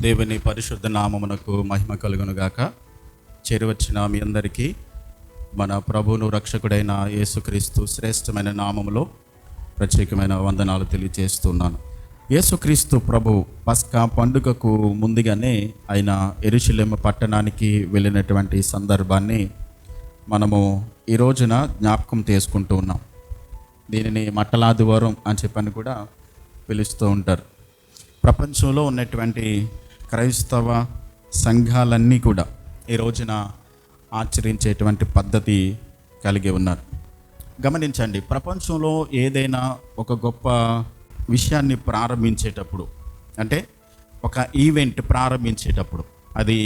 దేవుని పరిశుద్ధ నామమునకు మహిమ కలుగును గాక. చేరువచ్చిన మీ అందరికీ మన ప్రభువును రక్షకుడైన యేసుక్రీస్తు శ్రేష్టమైన నామములో ప్రత్యేకమైన వందనాలు తెలియజేస్తున్నాను. యేసుక్రీస్తు ప్రభు పస్కా పండుగకు ముందుగానే ఆయన యెరూషలేము పట్టణానికి వెళ్ళినటువంటి సందర్భాన్ని మనము ఈ రోజున జ్ఞాపకం చేసుకుంటూ ఉన్నాం. దీనిని మట్టలాదివారం అని చెప్పని కూడా పిలుస్తూ ఉంటారు. ప్రపంచంలో ఉన్నటువంటి క్రైస్తవ సంఘాలన్నీ కూడా ఈ రోజున ఆచరించేటువంటి పద్ధతి కలిగి ఉన్నారు. గమనించండి, ప్రపంచంలో ఏదైనా ఒక గొప్ప విషయాన్ని ప్రారంభించేటప్పుడు, అంటే ఒక ఈవెంట్ ప్రారంభించేటప్పుడు, అది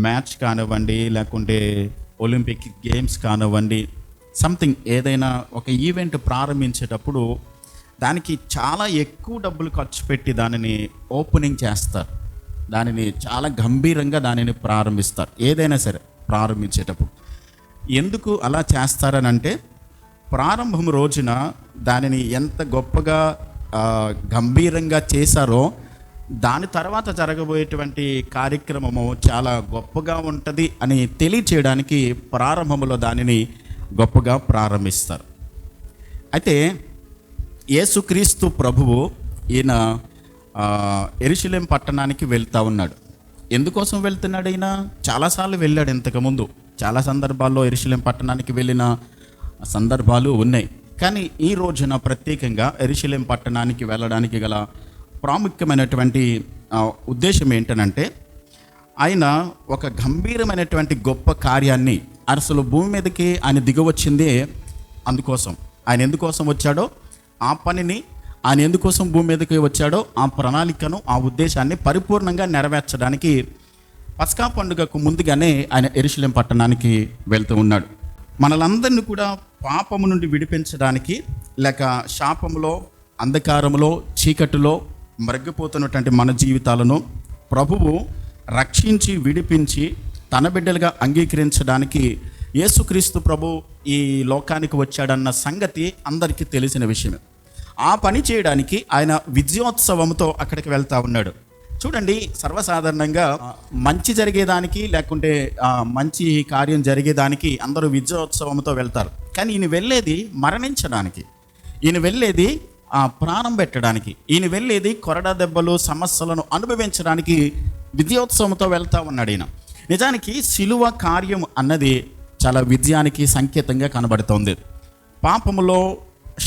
మ్యాచ్ కానివ్వండి, లేకుంటే ఒలింపిక్ గేమ్స్ కానివ్వండి, సంథింగ్ ఏదైనా ఒక ఈవెంట్ ప్రారంభించేటప్పుడు దానికి చాలా ఎక్కువ డబ్బులు ఖర్చు పెట్టి దానిని ఓపెనింగ్ చేస్తారు. దానిని చాలా గంభీరంగా దానిని ప్రారంభిస్తారు. ఏదైనా సరే ప్రారంభించేటప్పుడు ఎందుకు అలా చేస్తారనంటే, ప్రారంభం రోజున దానిని ఎంత గొప్పగా గంభీరంగా చేశారో దాని తర్వాత జరగబోయేటువంటి కార్యక్రమము చాలా గొప్పగా ఉంటుంది అని తెలియచేయడానికి ప్రారంభంలో దానిని గొప్పగా ప్రారంభిస్తారు. అయితే యేసుక్రీస్తు ప్రభువు ఈయన యెరూషలేము పట్టణానికి వెళ్తూ ఉన్నాడు. ఎందుకోసం వెళ్తున్నాడు? ఈయన చాలాసార్లు వెళ్ళాడు. ఇంతకుముందు చాలా సందర్భాల్లో యెరూషలేము పట్టణానికి వెళ్ళిన సందర్భాలు ఉన్నాయి. కానీ ఈ రోజున ప్రత్యేకంగా యెరూషలేము పట్టణానికి వెళ్ళడానికి గల ప్రాముఖ్యమైనటువంటి ఉద్దేశం ఏంటనంటే, ఆయన ఒక గంభీరమైనటువంటి గొప్ప కార్యాన్ని, అసలు భూమి మీదకి ఆయన దిగవచ్చిందే అందుకోసం. ఆయన ఎందుకోసం వచ్చాడో ఆ పనిని, ఆయన ఎందుకోసం భూమి మీదకి వచ్చాడో ఆ ప్రణాళికను, ఆ ఉద్దేశాన్ని పరిపూర్ణంగా నెరవేర్చడానికి పస్కా పండుగకు ముందుగానే ఆయన యెరూషలేము పట్టణానికి వెళ్తూ ఉన్నాడు. మనలందరినీ కూడా పాపము నుండి విడిపించడానికి, లేక శాపములో, అంధకారములో, చీకటిలో మరగిపోతున్నటువంటి మన జీవితాలను ప్రభువు రక్షించి విడిపించి తన బిడ్డలుగా అంగీకరించడానికి యేసుక్రీస్తు ప్రభు ఈ లోకానికి వచ్చాడన్న సంగతి అందరికీ తెలిసిన విషయమే. ఆ పని చేయడానికి ఆయన విజయోత్సవంతో అక్కడికి వెళ్తూ ఉన్నాడు. చూడండి, సర్వసాధారణంగా మంచి జరిగేదానికి, లేకుంటే మంచి కార్యం జరిగేదానికి అందరూ విజయోత్సవంతో వెళ్తారు. కానీ ఈయన వెళ్ళేది మరణించడానికి, ఈయన వెళ్ళేది ప్రాణం పెట్టడానికి, ఈయన వెళ్ళేది కొరడా దెబ్బలు, సమస్యలను అనుభవించడానికి విజయోత్సవంతో వెళ్తూ ఉన్నాడు ఈయన. నిజానికి శిలువ కార్యం అన్నది చాలా విజయానికి సంకేతంగా కనబడుతోంది. పాపములో,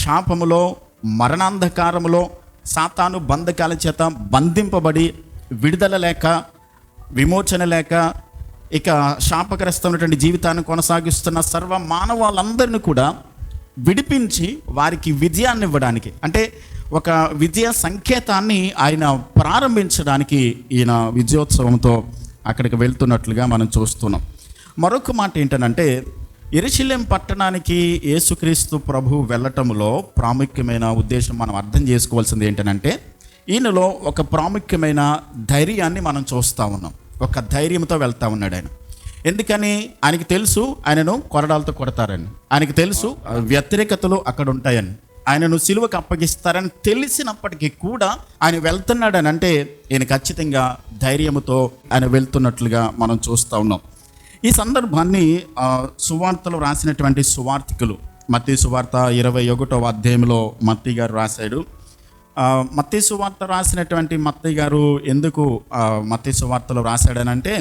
శాపములో, మరణాంధకారములో, సాతాను బంధకాల చేత బంధింపబడి విడుదల లేక, విమోచన లేక, ఇక శాపగ్రస్తమైనటువంటి జీవితాన్ని కొనసాగిస్తున్న సర్వ మానవాళ్ళందరినీ కూడా విడిపించి వారికి విజయాన్ని ఇవ్వడానికి, అంటే ఒక విజయ సంకేతాన్ని ఆయన ప్రారంభించడానికి ఈయన విజయోత్సవంతో అక్కడికి వెళ్తున్నట్లుగా మనం చూస్తున్నాం. మరొక మాట ఏంటంటే, యెరూషలేము పట్టణానికి యేసుక్రీస్తు ప్రభు వెళ్ళటంలో ప్రాముఖ్యమైన ఉద్దేశం మనం అర్థం చేసుకోవాల్సింది ఏంటంటే, ఈయనలో ఒక ప్రాముఖ్యమైన ధైర్యాన్ని మనం చూస్తూ ఉన్నాం. ఒక ధైర్యంతో వెళ్తూ ఉన్నాడు ఆయన. ఎందుకని? ఆయనకి తెలుసు ఆయనను కొరడాలతో కొడతారని, ఆయనకి తెలుసు వ్యతిరేకతలు అక్కడ ఉంటాయని, ఆయనను సిలువకు అప్పగిస్తారని తెలిసినప్పటికీ కూడా ఆయన వెళ్తున్నాడని అంటే ఈయన ఖచ్చితంగా ధైర్యంతో ఆయన వెళ్తున్నట్లుగా మనం చూస్తూ ఉన్నాం. ఈ సందర్భాన్ని సువార్తలో రాసినటువంటి సువార్తికులు, మత్తయి సువార్త 21వ అధ్యాయంలో మత్తయి గారు రాశాడు. మత్తయి సువార్త రాసినటువంటి మత్తయి గారు ఎందుకు మత్తయి సువార్తలో రాశాడనంటే,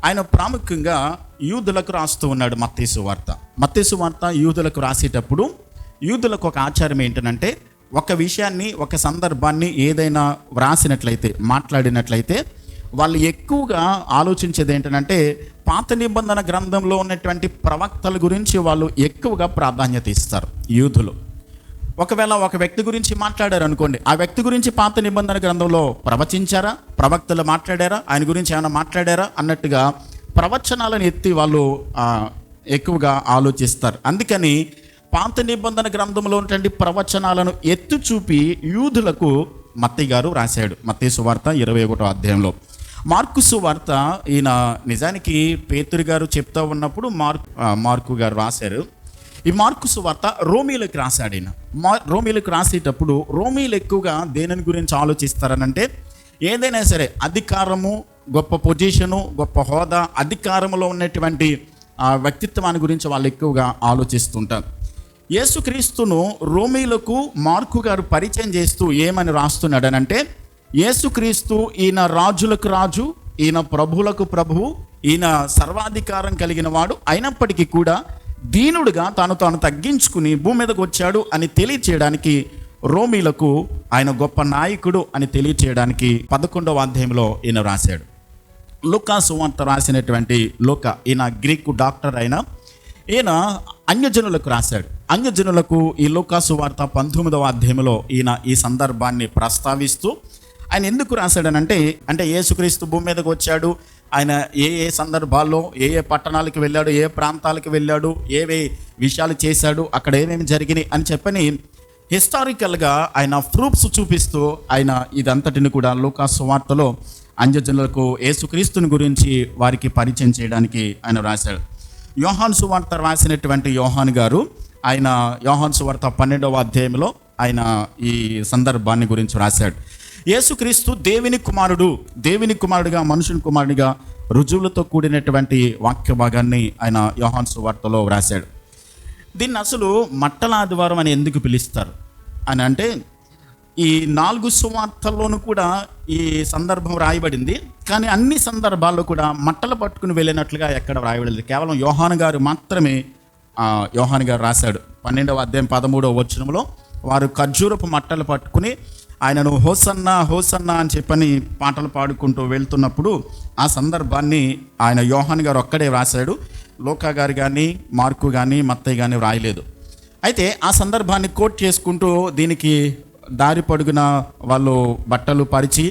ఆయన ప్రాముఖ్యంగా యూదులకు రాస్తూ ఉన్నాడు. మత్తయి సువార్త యూదులకు రాసేటప్పుడు యూదులకు ఒక ఆచారం ఏంటంటే, ఒక విషయాన్ని, ఒక సందర్భాన్ని ఏదైనా వ్రాసినట్లయితే, మాట్లాడినట్లయితే వాళ్ళు ఎక్కువగా ఆలోచించేది ఏంటంటే, పాత నిబంధన గ్రంథంలో ఉన్నటువంటి ప్రవక్తల గురించి వాళ్ళు ఎక్కువగా ప్రాధాన్యత ఇస్తారు యూదులు. ఒకవేళ ఒక వ్యక్తి గురించి మాట్లాడారు అనుకోండి, ఆ వ్యక్తి గురించి పాత నిబంధన గ్రంథంలో ప్రవచించారా, ప్రవక్తలు మాట్లాడారా, ఆయన గురించి ఏమైనా మాట్లాడారా అన్నట్టుగా ప్రవచనాలను ఎత్తి వాళ్ళు ఎక్కువగా ఆలోచిస్తారు. అందుకని పాత నిబంధన గ్రంథంలో ఉన్నటువంటి ప్రవచనాలను ఎత్తి చూపి యూదులకు మత్తయి గారు రాశాడు. మత్తయి సువార్త 21వ అధ్యాయంలో. మార్కు సువార్త ఈయన నిజానికి పేతురు గారు చెప్తూ ఉన్నప్పుడు మార్కు గారు రాశారు. ఈ మార్కు సువార్త రోమీలకు రాశాడు ఈయన. రోమీలకు రాసేటప్పుడు రోమీలు ఎక్కువగా దేనిని గురించి ఆలోచిస్తారనంటే, ఏదైనా సరే అధికారము, గొప్ప పొజిషను, గొప్ప హోదా, అధికారంలో ఉన్నటువంటి వ్యక్తిత్వాన్ని గురించి వాళ్ళు ఎక్కువగా ఆలోచిస్తుంటారు. యేసుక్రీస్తును రోమీలకు మార్కు గారు పరిచయం చేస్తూ ఏమని రాస్తున్నాడనంటే, యేసుక్రీస్తు ఈయన రాజులకు రాజు, ఈయన ప్రభువులకు ప్రభువు, ఈయన సర్వాధికారం కలిగిన వాడు, అయినప్పటికీ కూడా దీనుడుగా తాను తగ్గించుకుని భూమి మీదకు వచ్చాడు అని తెలియచేయడానికి, రోమీలకు ఆయన గొప్ప నాయకుడు అని తెలియచేయడానికి 11వ అధ్యాయంలో ఈయన రాశాడు. లూకా సువార్త రాసినటువంటి లూకా, ఈయన గ్రీకు డాక్టర్ అయిన ఈయన అన్యజనులకు రాశాడు. అన్యజనులకు ఈ లూకా సువార్త 19వ అధ్యాయంలో ఈయన ఈ సందర్భాన్ని ప్రస్తావిస్తూ ఆయన ఎందుకు రాశాడనంటే, అంటే యేసుక్రీస్తు భూమి మీదకు వచ్చాడు, ఆయన ఏ సందర్భాల్లో ఏ పట్టణాలకు వెళ్ళాడు, ఏ ప్రాంతాలకు వెళ్ళాడు, ఏవే విషయాలు చేశాడు, అక్కడ ఏమేమి జరిగినాయి అని చెప్పని హిస్టారికల్గా ఆయన ప్రూఫ్స్ చూపిస్తూ ఆయన ఇదంతటిని కూడా లూకా సువార్తలో అన్యజనులకు యేసుక్రీస్తుని గురించి వారికి పరిచయం చేయడానికి ఆయన రాశాడు. యోహాను సువార్త రాసినటువంటి యోహాను గారు, ఆయన యోహాను సువార్త 12వ అధ్యాయంలో ఆయన ఈ సందర్భాన్ని గురించి రాశాడు. యేసుక్రీస్తు దేవుని కుమారుడిగా, మనుషుని కుమారుడిగా రుజువులతో కూడినటువంటి వాక్య భాగాన్ని ఆయన యోహాను సువార్తలో రాశాడు. దీన్ని అసలు మట్టల ఆదివారం అని ఎందుకు పిలుస్తారు అని అంటే, ఈ 4 సువార్తల్లోనూ కూడా ఈ సందర్భం రాయబడింది, కానీ అన్ని సందర్భాల్లో కూడా మట్టలు పట్టుకుని వెళ్ళినట్లుగా ఎక్కడ రాయబడలేదు. కేవలం యోహాను గారు మాత్రమే యోహాను గారు రాశాడు. 12వ అధ్యాయం 13వ వచనంలో వారు ఖర్జూరపు మట్టలు పట్టుకుని ఆయనను హోసన్నా హోసన్నా అని చెప్పని పాటలు పాడుకుంటూ వెళ్తున్నప్పుడు ఆ సందర్భాన్ని ఆయన యోహాను గారు ఒక్కడే రాశాడు. లూకా గారు కానీ, మార్కు కానీ, మత్తయి కానీ రాయలేదు. అయితే ఆ సందర్భాన్ని కోట్ చేసుకుంటూ దీనికి దారి పొడుగున వాళ్ళు బట్టలు పరిచి,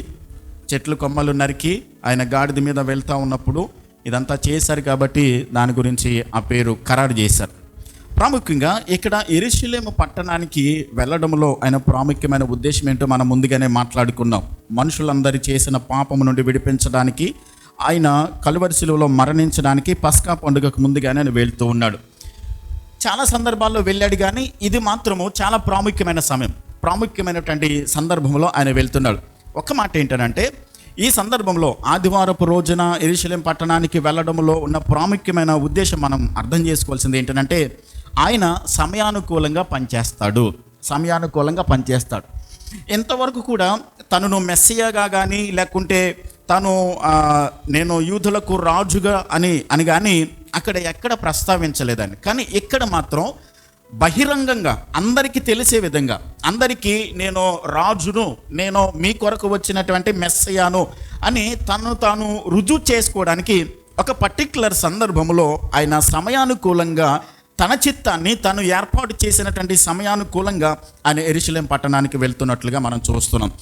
చెట్లు కొమ్మలు నరికి ఆయన గాడిద మీద వెళ్తూ ఉన్నప్పుడు ఇదంతా చేశారు కాబట్టి దాని గురించి ఆ పేరు ఖరారు చేశారు. ప్రాముఖ్యంగా ఇక్కడ యెరూషలేము పట్టణానికి వెళ్ళడంలో ఆయన ప్రాముఖ్యమైన ఉద్దేశం ఏంటో మనం ముందుగానే మాట్లాడుకున్నాం. మనుషులందరి చేసిన పాపము నుండి విడిపించడానికి, ఆయన కలువరి శిలువలో మరణించడానికి పస్కా పండుగకు ముందుగానే ఆయన వెళ్తూ ఉన్నాడు. చాలా సందర్భాల్లో వెళ్ళాడు, కానీ ఇది మాత్రము చాలా ప్రాముఖ్యమైనటువంటి సందర్భంలో ఆయన వెళ్తున్నాడు. ఒక మాట ఏంటంటే, ఈ సందర్భంలో ఆదివారపు రోజున యెరూషలేము పట్టణానికి వెళ్ళడంలో ఉన్న ప్రాముఖ్యమైన ఉద్దేశం మనం అర్థం చేసుకోవాల్సింది ఏంటంటే, ఆయన సమయానుకూలంగా పనిచేస్తాడు. ఎంతవరకు కూడా తనను మెస్సియాగా కానీ, లేకుంటే తను నేను యూదులకు రాజుగా అని కానీ అక్కడ ఎక్కడ ప్రస్తావించలేదండి. కానీ ఇక్కడ మాత్రం బహిరంగంగా అందరికీ తెలిసే విధంగా, అందరికీ నేను రాజును, నేను మీ కొరకు వచ్చినటువంటి మెస్సియాను అని తాను రుజువు చేసుకోవడానికి ఒక పర్టిక్యులర్ సందర్భంలో ఆయన సమయానుకూలంగా తన చిత్తాన్ని తను ఏర్పాటు చేసినటువంటి సమయానుకూలంగా ఆయన యెరూషలేము పట్టణానికి వెళ్తున్నట్లుగా మనం చూస్తున్నాం.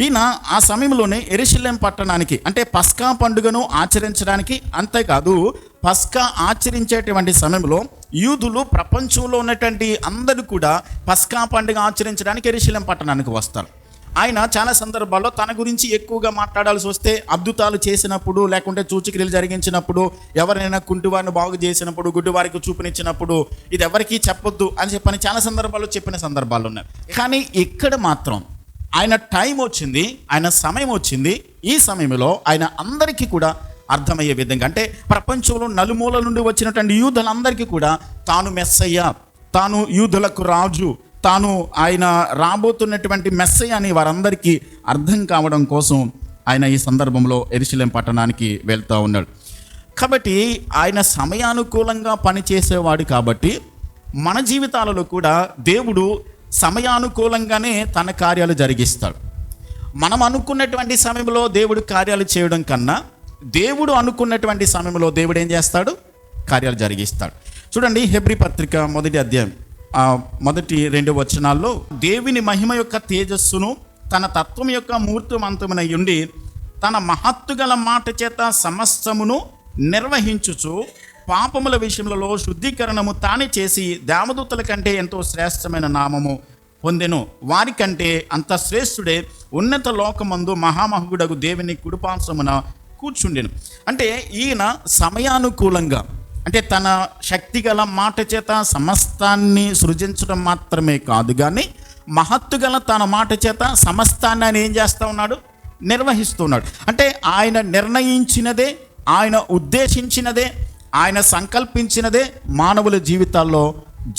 ఈయన ఆ సమయంలోనే యెరూషలేము పట్టణానికి, అంటే పస్కా పండుగను ఆచరించడానికి, అంతేకాదు పస్కా ఆచరించేటువంటి సమయంలో యూదులు ప్రపంచంలో ఉన్నటువంటి అందరూ కూడా పస్కా పండుగ ఆచరించడానికి యెరూషలేము పట్టణానికి వస్తారు. ఆయన చాలా సందర్భాల్లో తన గురించి ఎక్కువగా మాట్లాడాల్సి వస్తే, అద్భుతాలు చేసినప్పుడు, లేకుంటే సూచక్రియలు జరిగించినప్పుడు, ఎవరైనా కుంటివారిని బాగు చేసినప్పుడు, గుడ్డివారికి చూపునిచ్చినప్పుడు ఇది ఎవరికీ చెప్పొద్దు అని చెప్పని చాలా సందర్భాల్లో చెప్పిన సందర్భాలు ఉన్నాయి. కానీ ఇక్కడ మాత్రం ఆయన టైం వచ్చింది, ఆయన సమయం వచ్చింది. ఈ సమయంలో ఆయన అందరికీ కూడా అర్థమయ్యే విధంగా, అంటే ప్రపంచంలో నలుమూల నుండి వచ్చినటువంటి యూదులందరికీ కూడా తాను మెస్సయ్య, తాను యూదులకు రాజు, తాను ఆయన రాబోతున్నటువంటి మెస్సయ్య అని వారందరికీ అర్థం కావడం కోసం ఆయన ఈ సందర్భంలో యెరూషలేము పట్టణానికి వెళ్తూ ఉన్నాడు. కాబట్టి ఆయన సమయానుకూలంగా పనిచేసేవాడు. కాబట్టి మన జీవితాలలో కూడా దేవుడు సమయానుకూలంగానే తన కార్యాలు జరిగిస్తాడు. మనం అనుకున్నటువంటి సమయంలో దేవుడు కార్యాలు చేయడం కన్నా, దేవుడు అనుకున్నటువంటి సమయంలో దేవుడు ఏం చేస్తాడు? కార్యాలు జరిగిస్తాడు. చూడండి, హెబ్రీ పత్రిక 1వ అధ్యాయం 1-2 వచనాల్లో, దేవుని మహిమ యొక్క తేజస్సును తన తత్వం యొక్క మూర్తిమంతమునై ఉండి తన మహత్తుగల మాట చేత సమస్తమును నిర్వహించుచు పాపముల విషయములలో శుద్ధీకరణము తానే చేసి దేవదూతల కంటే ఎంతో శ్రేష్టమైన నామము పొందెను. వారికంటే అంత శ్రేష్ఠుడే ఉన్నత లోకమందు మహామహుడగు దేవుని కుడిపార్శ్వమున కూర్చుండెను. అంటే ఈయన సమయానుకూలంగా, అంటే తన శక్తిగల మాట చేత సమస్తాన్ని సృజించడం మాత్రమే కాదు, కానీ మహత్తుగల తన మాట చేత సమస్తాన్ని ఆయన ఏం చేస్తూ ఉన్నాడు? నిర్వహిస్తున్నాడు. అంటే ఆయన నిర్ణయించినదే, ఆయన ఉద్దేశించినదే, ఆయన సంకల్పించినదే మానవుల జీవితాల్లో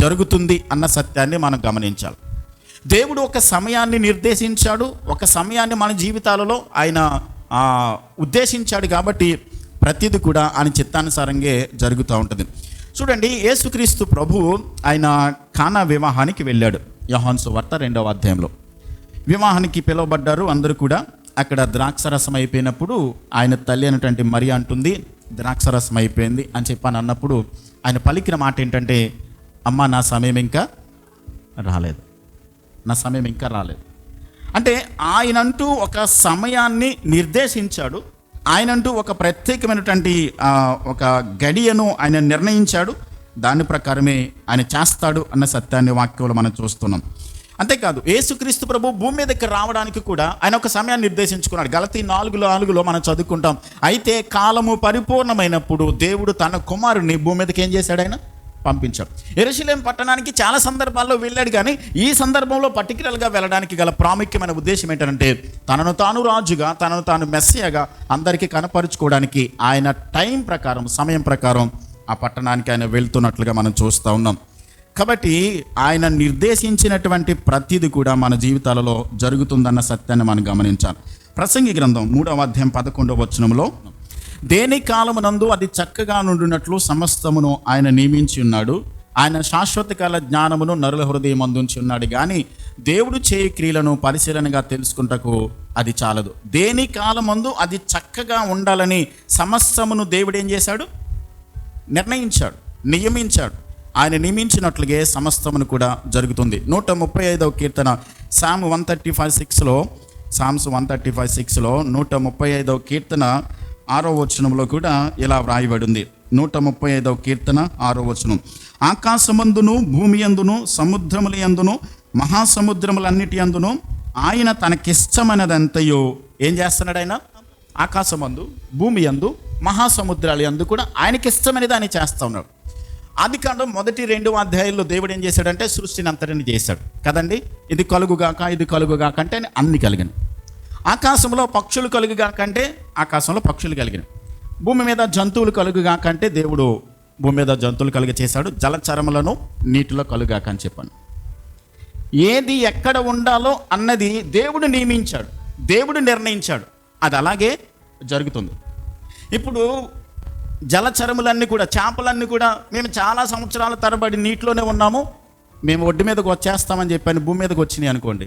జరుగుతుంది అన్న సత్యాన్ని మనం గమనించాలి. దేవుడు ఒక సమయాన్ని నిర్దేశించాడు, ఒక సమయాన్ని మన జీవితాలలో ఆయన ఉద్దేశించాడు. కాబట్టి ప్రతిదీ కూడా ఆయన చిత్తానుసారంగా జరుగుతూ ఉంటుంది. చూడండి, యేసుక్రీస్తు ప్రభు ఆయన కానా వివాహానికి వెళ్ళాడు. యోహాను సువార్త 2వ అధ్యాయంలో వివాహానికి పిలువబడ్డారు అందరూ కూడా. అక్కడ ద్రాక్షరసం అయిపోయినప్పుడు ఆయన తల్లి అయినటువంటి మరియ అంటుంది, ద్రాక్షరసం అయిపోయింది అని చెప్పాను అన్నప్పుడు ఆయన పలికిన మాట ఏంటంటే, అమ్మ నా సమయం ఇంకా రాలేదు, నా సమయం ఇంకా రాలేదు. అంటే ఆయనంటూ ఒక సమయాన్ని నిర్దేశించాడు, ఆయనంటూ ఒక ప్రత్యేకమైనటువంటి ఒక గడియను ఆయన నిర్ణయించాడు. దాని ప్రకారమే ఆయన చేస్తాడు అన్న సత్యాన్ని వాక్యంలో మనం చూస్తున్నాం. అంతేకాదు, యేసుక్రీస్తు ప్రభు భూమి మీదకి రావడానికి కూడా ఆయన ఒక సమయాన్ని నిర్దేశించుకున్నాడు. గలతీ 4:4 మనం చదువుకుంటాం. అయితే కాలము పరిపూర్ణమైనప్పుడు దేవుడు తన కుమారుని భూమి మీదకి ఏం చేశాడు? ఆయన పంపించాడు. యెరూషలేము పట్టణానికి చాలా సందర్భాల్లో వెళ్ళాడు, కానీ ఈ సందర్భంలో పర్టికులర్గా వెళ్ళడానికి గల ప్రాముఖ్యమైన ఉద్దేశం ఏంటంటే, తనను తాను రాజుగా, తనను తాను మెస్సియాగా అందరికీ కనపరుచుకోవడానికి ఆయన టైం ప్రకారం, సమయం ప్రకారం ఆ పట్టణానికి ఆయన వెళ్తున్నట్లుగా మనం చూస్తూ ఉన్నాం. కాబట్టి ఆయన నిర్దేశించినటువంటి ప్రతిదీ కూడా మన జీవితాలలో జరుగుతుందన్న సత్యాన్ని మనం గమనించాలి. ప్రసంగి గ్రంథం 3వ అధ్యాయం 11వ వచనంలో, దేని కాలమునందు అది చక్కగా నుండినట్లు సమస్తమును ఆయన నియమించి ఉన్నాడు, ఆయన శాశ్వత కాల జ్ఞానమును నరుల హృదయం అందుంచి ఉన్నాడు, కానీ దేవుడు చేయి క్రియలను పరిశీలనగా తెలుసుకుంటకు అది చాలదు. దేని కాలమందు అది చక్కగా ఉండాలని సమస్తమును దేవుడు ఏం చేశాడు? నిర్ణయించాడు, నియమించాడు. ఆయన నియమించినట్లుగే సమస్తమును కూడా జరుగుతుంది. 135వ కీర్తన సామ్ 135:6లో, సామ్స్ 135:6లో 135వ కీర్తన 6వ వచనంలో కూడా ఇలా వ్రాయబడింది. 135వ కీర్తన 6వ వచనం, ఆకాశమందును భూమి యందును సముద్రముల యందును మహాసముద్రములన్నిటి యందును ఆయన తనకిష్టమైనదంతయో ఏం చేస్తున్నాడు? ఆయన ఆకాశమందు, భూమి యందు, మహాసముద్రాల యందు కూడా ఆయనకి ఇష్టమైనది ఆయన చేస్తూ ఉన్నాడు. ఆదికాండం 1-2 అధ్యాయాల్లో దేవుడు ఏం చేశాడంటే సృష్టిని అంతటిని చేశాడు కదండి. ఇది కలుగుగాక, ఇది కలుగుగాక అంటే అన్ని కలిగినాయి. ఆకాశంలో పక్షులు కలుగుగాక అంటే ఆకాశంలో పక్షులు కలిగినాయి. భూమి మీద జంతువులు కలుగుగాక అంటే దేవుడు భూమి మీద జంతువులు కలుగ చేశాడు. జలచరములను నీటిలో కలుగాక అని చెప్పాను. ఏది ఎక్కడ ఉండాలో అన్నది దేవుడు నియమించాడు, దేవుడు నిర్ణయించాడు. అది అలాగే జరుగుతుంది. ఇప్పుడు జలచరములన్నీ కూడా, చేపలన్నీ కూడా, మేము చాలా సంవత్సరాల తరబడి నీటిలోనే ఉన్నాము, మేము ఒడ్డు మీదకి వచ్చేస్తామని చెప్పాను, భూమి మీదకి వచ్చినాయి అనుకోండి,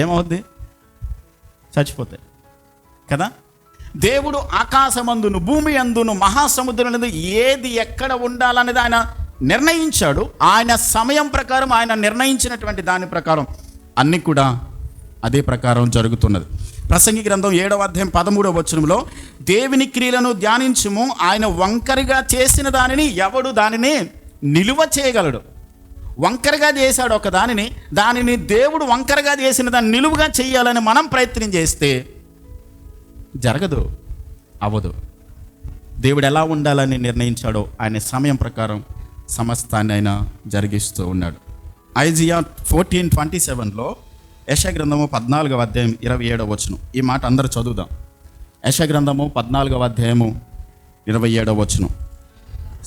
ఏమవుద్ది? చచ్చిపోతాయి కదా. దేవుడు ఆకాశమందును, భూమి అందును, మహాసముద్రం ఏది ఎక్కడ ఉండాలనేది ఆయన నిర్ణయించాడు. ఆయన సమయం ప్రకారం, ఆయన నిర్ణయించినటువంటి దాని ప్రకారం అన్నీ కూడా అదే ప్రకారం జరుగుతున్నది. ప్రసంగి గ్రంథం 7వ అధ్యాయం 13వ వచనంలో, దేవుని క్రియలను ధ్యానించుము, ఆయన వంకరగా చేసిన దానిని ఎవడు దానిని నిలువ చేయగలడు? వంకరగా చేశాడు ఒక దానిని దేవుడు వంకరగా చేసిన దాన్ని నిలువుగా చేయాలని మనం ప్రయత్నం చేస్తే జరగదు, అవ్వదు. దేవుడు ఎలా ఉండాలని నిర్ణయించాడో ఆయన సమయం ప్రకారం సమస్తాన్ని ఆయన జరిగిస్తూ ఉన్నాడు. ఐజియా 14:27లో, యెషయా గ్రంథము 14వ అధ్యాయం 27వ వచనం, ఈ మాట అందరూ చదువుదాం. యెషయా గ్రంథము 14వ అధ్యాయము 27వ వచనం,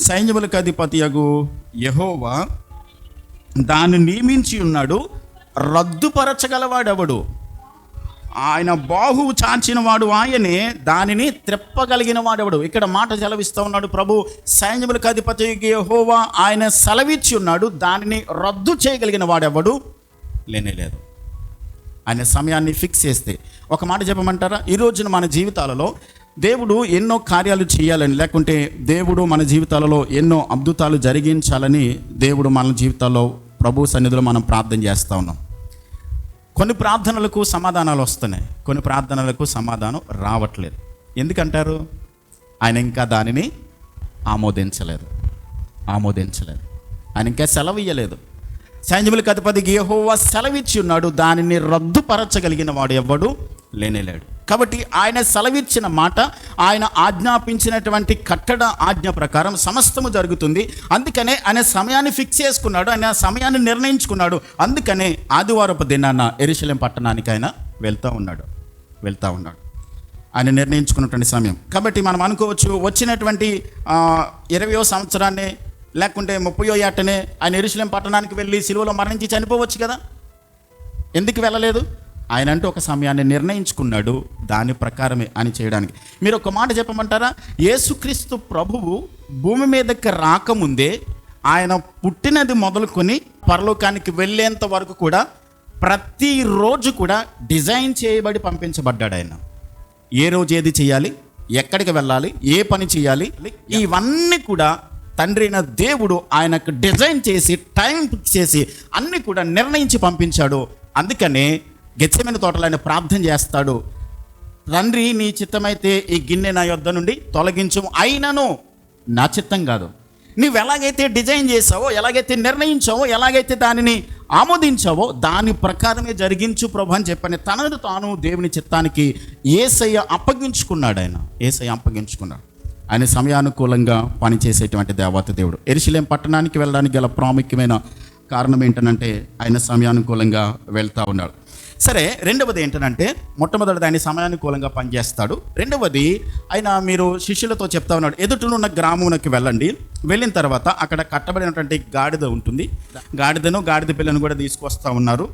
సైన్యములకు అధిపతియగు యెహోవా దాన్ని నియమించి ఉన్నాడు, రద్దుపరచగలవాడెవడు? ఆయన బాహువు చాచిన వాడు ఆయనే, దానిని త్రెప్పగలిగిన వాడెవడు? ఇక్కడ మాట సెలవిస్తూ ఉన్నాడు ప్రభు. సైన్యములకు అధిపతి యెహోవా ఆయన సెలవిచ్చి ఉన్నాడు, దానిని రద్దు చేయగలిగిన వాడెవడు? లేనేలేదు. ఆయన సమయాన్ని ఫిక్స్ చేస్తే, ఒక మాట చెప్పమంటారా, ఈ రోజున మన జీవితాలలో దేవుడు ఎన్నో కార్యాలు చేయాలని, లేకుంటే దేవుడు మన జీవితాలలో ఎన్నో అద్భుతాలు జరిగించాలని దేవుడు మన జీవితాల్లో ప్రభు సన్నిధిలో మనం ప్రార్థన చేస్తూ ఉన్నాం. కొన్ని ప్రార్థనలకు సమాధానాలు వస్తున్నాయి, కొన్ని ప్రార్థనలకు సమాధానం రావట్లేదు. ఎందుకంటారు? ఆయన ఇంకా దానిని ఆమోదించలేదు. ఆయన ఇంకా సెలవు ఇయ్యలేదు. సైన్యములకు అధిపతికి యెహోవా సెలవిచ్చి ఉన్నాడు, దానిని రద్దుపరచగలిగిన వాడు ఎవ్వడు లేనేలేడు. కాబట్టి ఆయన సెలవిచ్చిన మాట, ఆయన ఆజ్ఞాపించినటువంటి కట్టడ ఆజ్ఞ ప్రకారం సమస్తము జరుగుతుంది. అందుకనే ఆయన సమయాన్ని ఫిక్స్ చేసుకున్నాడు, ఆయన సమయాన్ని నిర్ణయించుకున్నాడు. అందుకనే ఆదివారపు దినాన యెరూషలేము పట్టణానికి ఆయన వెళ్తూ ఉన్నాడు. వెళ్తూ ఉన్నాడు. ఆయన నిర్ణయించుకున్నటువంటి సమయం. కాబట్టి మనం అనుకోవచ్చు, వచ్చినటువంటి 20వ సంవత్సరాన్ని లేకుంటే 30వ ఏటనే ఆయన యెరూషలేం పట్టణానికి వెళ్ళి సిలువలో మరణించి చనిపోవచ్చు కదా. ఎందుకు వెళ్ళలేదు? ఆయన అంటూ ఒక సమయాన్ని నిర్ణయించుకున్నాడు, దాని ప్రకారమే అని చేయడానికి. మీరు ఒక మాట చెప్పమంటారా? యేసుక్రీస్తు ప్రభువు భూమి మీదకి రాకముందే ఆయన పుట్టినది మొదలుకొని పరలోకానికి వెళ్ళేంత వరకు కూడా ప్రతిరోజు కూడా డిజైన్ చేయబడి పంపించబడ్డాడు. ఆయన ఏ రోజు ఏది చేయాలి, ఎక్కడికి వెళ్ళాలి, ఏ పని చేయాలి, ఇవన్నీ కూడా తండ్రి అయిన దేవుడు ఆయనకు డిజైన్ చేసి టైం ఫిక్స్ చేసి అన్నీ కూడా నిర్ణయించి పంపించాడు. అందుకనే గెత్సేమనే తోటలో ఆయన ప్రార్థన చేస్తాడు, తండ్రి నీ చిత్తమైతే ఈ గిన్నె నా యొద్ద నుండి తొలగించు, అయినను నా చిత్తం కాదు, నువ్వు ఎలాగైతే డిజైన్ చేసావో, ఎలాగైతే నిర్ణయించావో, ఎలాగైతే దానిని ఆమోదించావో దాని ప్రకారమే జరిగించు ప్రభు అని చెప్పని తనను తాను దేవుని చిత్తానికి యేసయ్య అప్పగించుకున్నాడు. యేసయ్య అప్పగించుకున్నాడు. ఆయన సమయానుకూలంగా పనిచేసేటువంటి దేవత దేవుడు. యెరూషలేం పట్టణానికి వెళ్ళడానికి గల ప్రాముఖ్యమైన కారణం ఏంటనంటే ఆయన సమయానుకూలంగా వెళ్తూ ఉన్నాడు. సరే, రెండవది ఏంటంటే, మొట్టమొదటిది ఆయన సమయానుకూలంగా పనిచేస్తాడు. రెండవది ఆయన మీరు శిష్యులతో చెప్తా ఉన్నాడు, ఎదుటనున్న గ్రామంలోకి వెళ్ళండి, వెళ్ళిన తర్వాత అక్కడ కట్టబడినటువంటి గాడిద ఉంటుంది, గాడిదను గాడిద పిల్లను కూడా తీసుకొస్తా ఉన్నారు.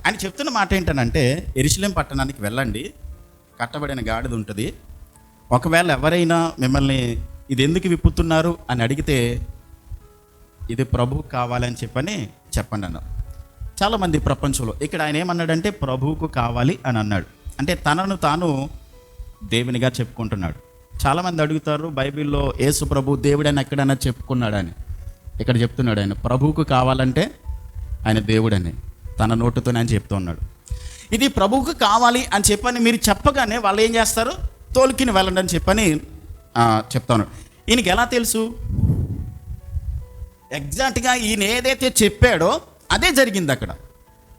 ఆయన చెప్తున్న మాట ఏంటనంటే, యెరూషలేం పట్టణానికి వెళ్ళండి, కట్టబడిన గాడిద ఉంటుంది, ఒకవేళ ఎవరైనా మిమ్మల్ని ఇది ఎందుకు విప్పుతున్నారు అని అడిగితే ఇది ప్రభువు కావాలని చెప్పండి అన్నారు. చాలామంది ప్రపంచంలో ఇక్కడ ఆయన ఏమన్నాడంటే ప్రభువుకు కావాలి అని అన్నాడు. అంటే తనను తాను దేవునిగా చెప్పుకుంటున్నాడు. చాలామంది అడుగుతారు, బైబిల్లో యేసు ప్రభు దేవుడని ఎక్కడైనా చెప్పుకున్నాడని. ఇక్కడ చెప్తున్నాడు ఆయన ప్రభువుకు కావాలంటే ఆయన దేవుడని తన నోటుతోనే అని చెప్తూ ఉన్నాడు. ఇది ప్రభువుకు కావాలి అని చెప్పని మీరు చెప్పగానే వాళ్ళు ఏం చేస్తారు, తోలుకిని వెళ్ళండి అని చెప్పని చెప్తా ఉన్నాడు. ఈయనకి ఎలా తెలుసు? ఎగ్జాక్ట్గా ఈయన ఏదైతే చెప్పాడో అదే జరిగింది. అక్కడ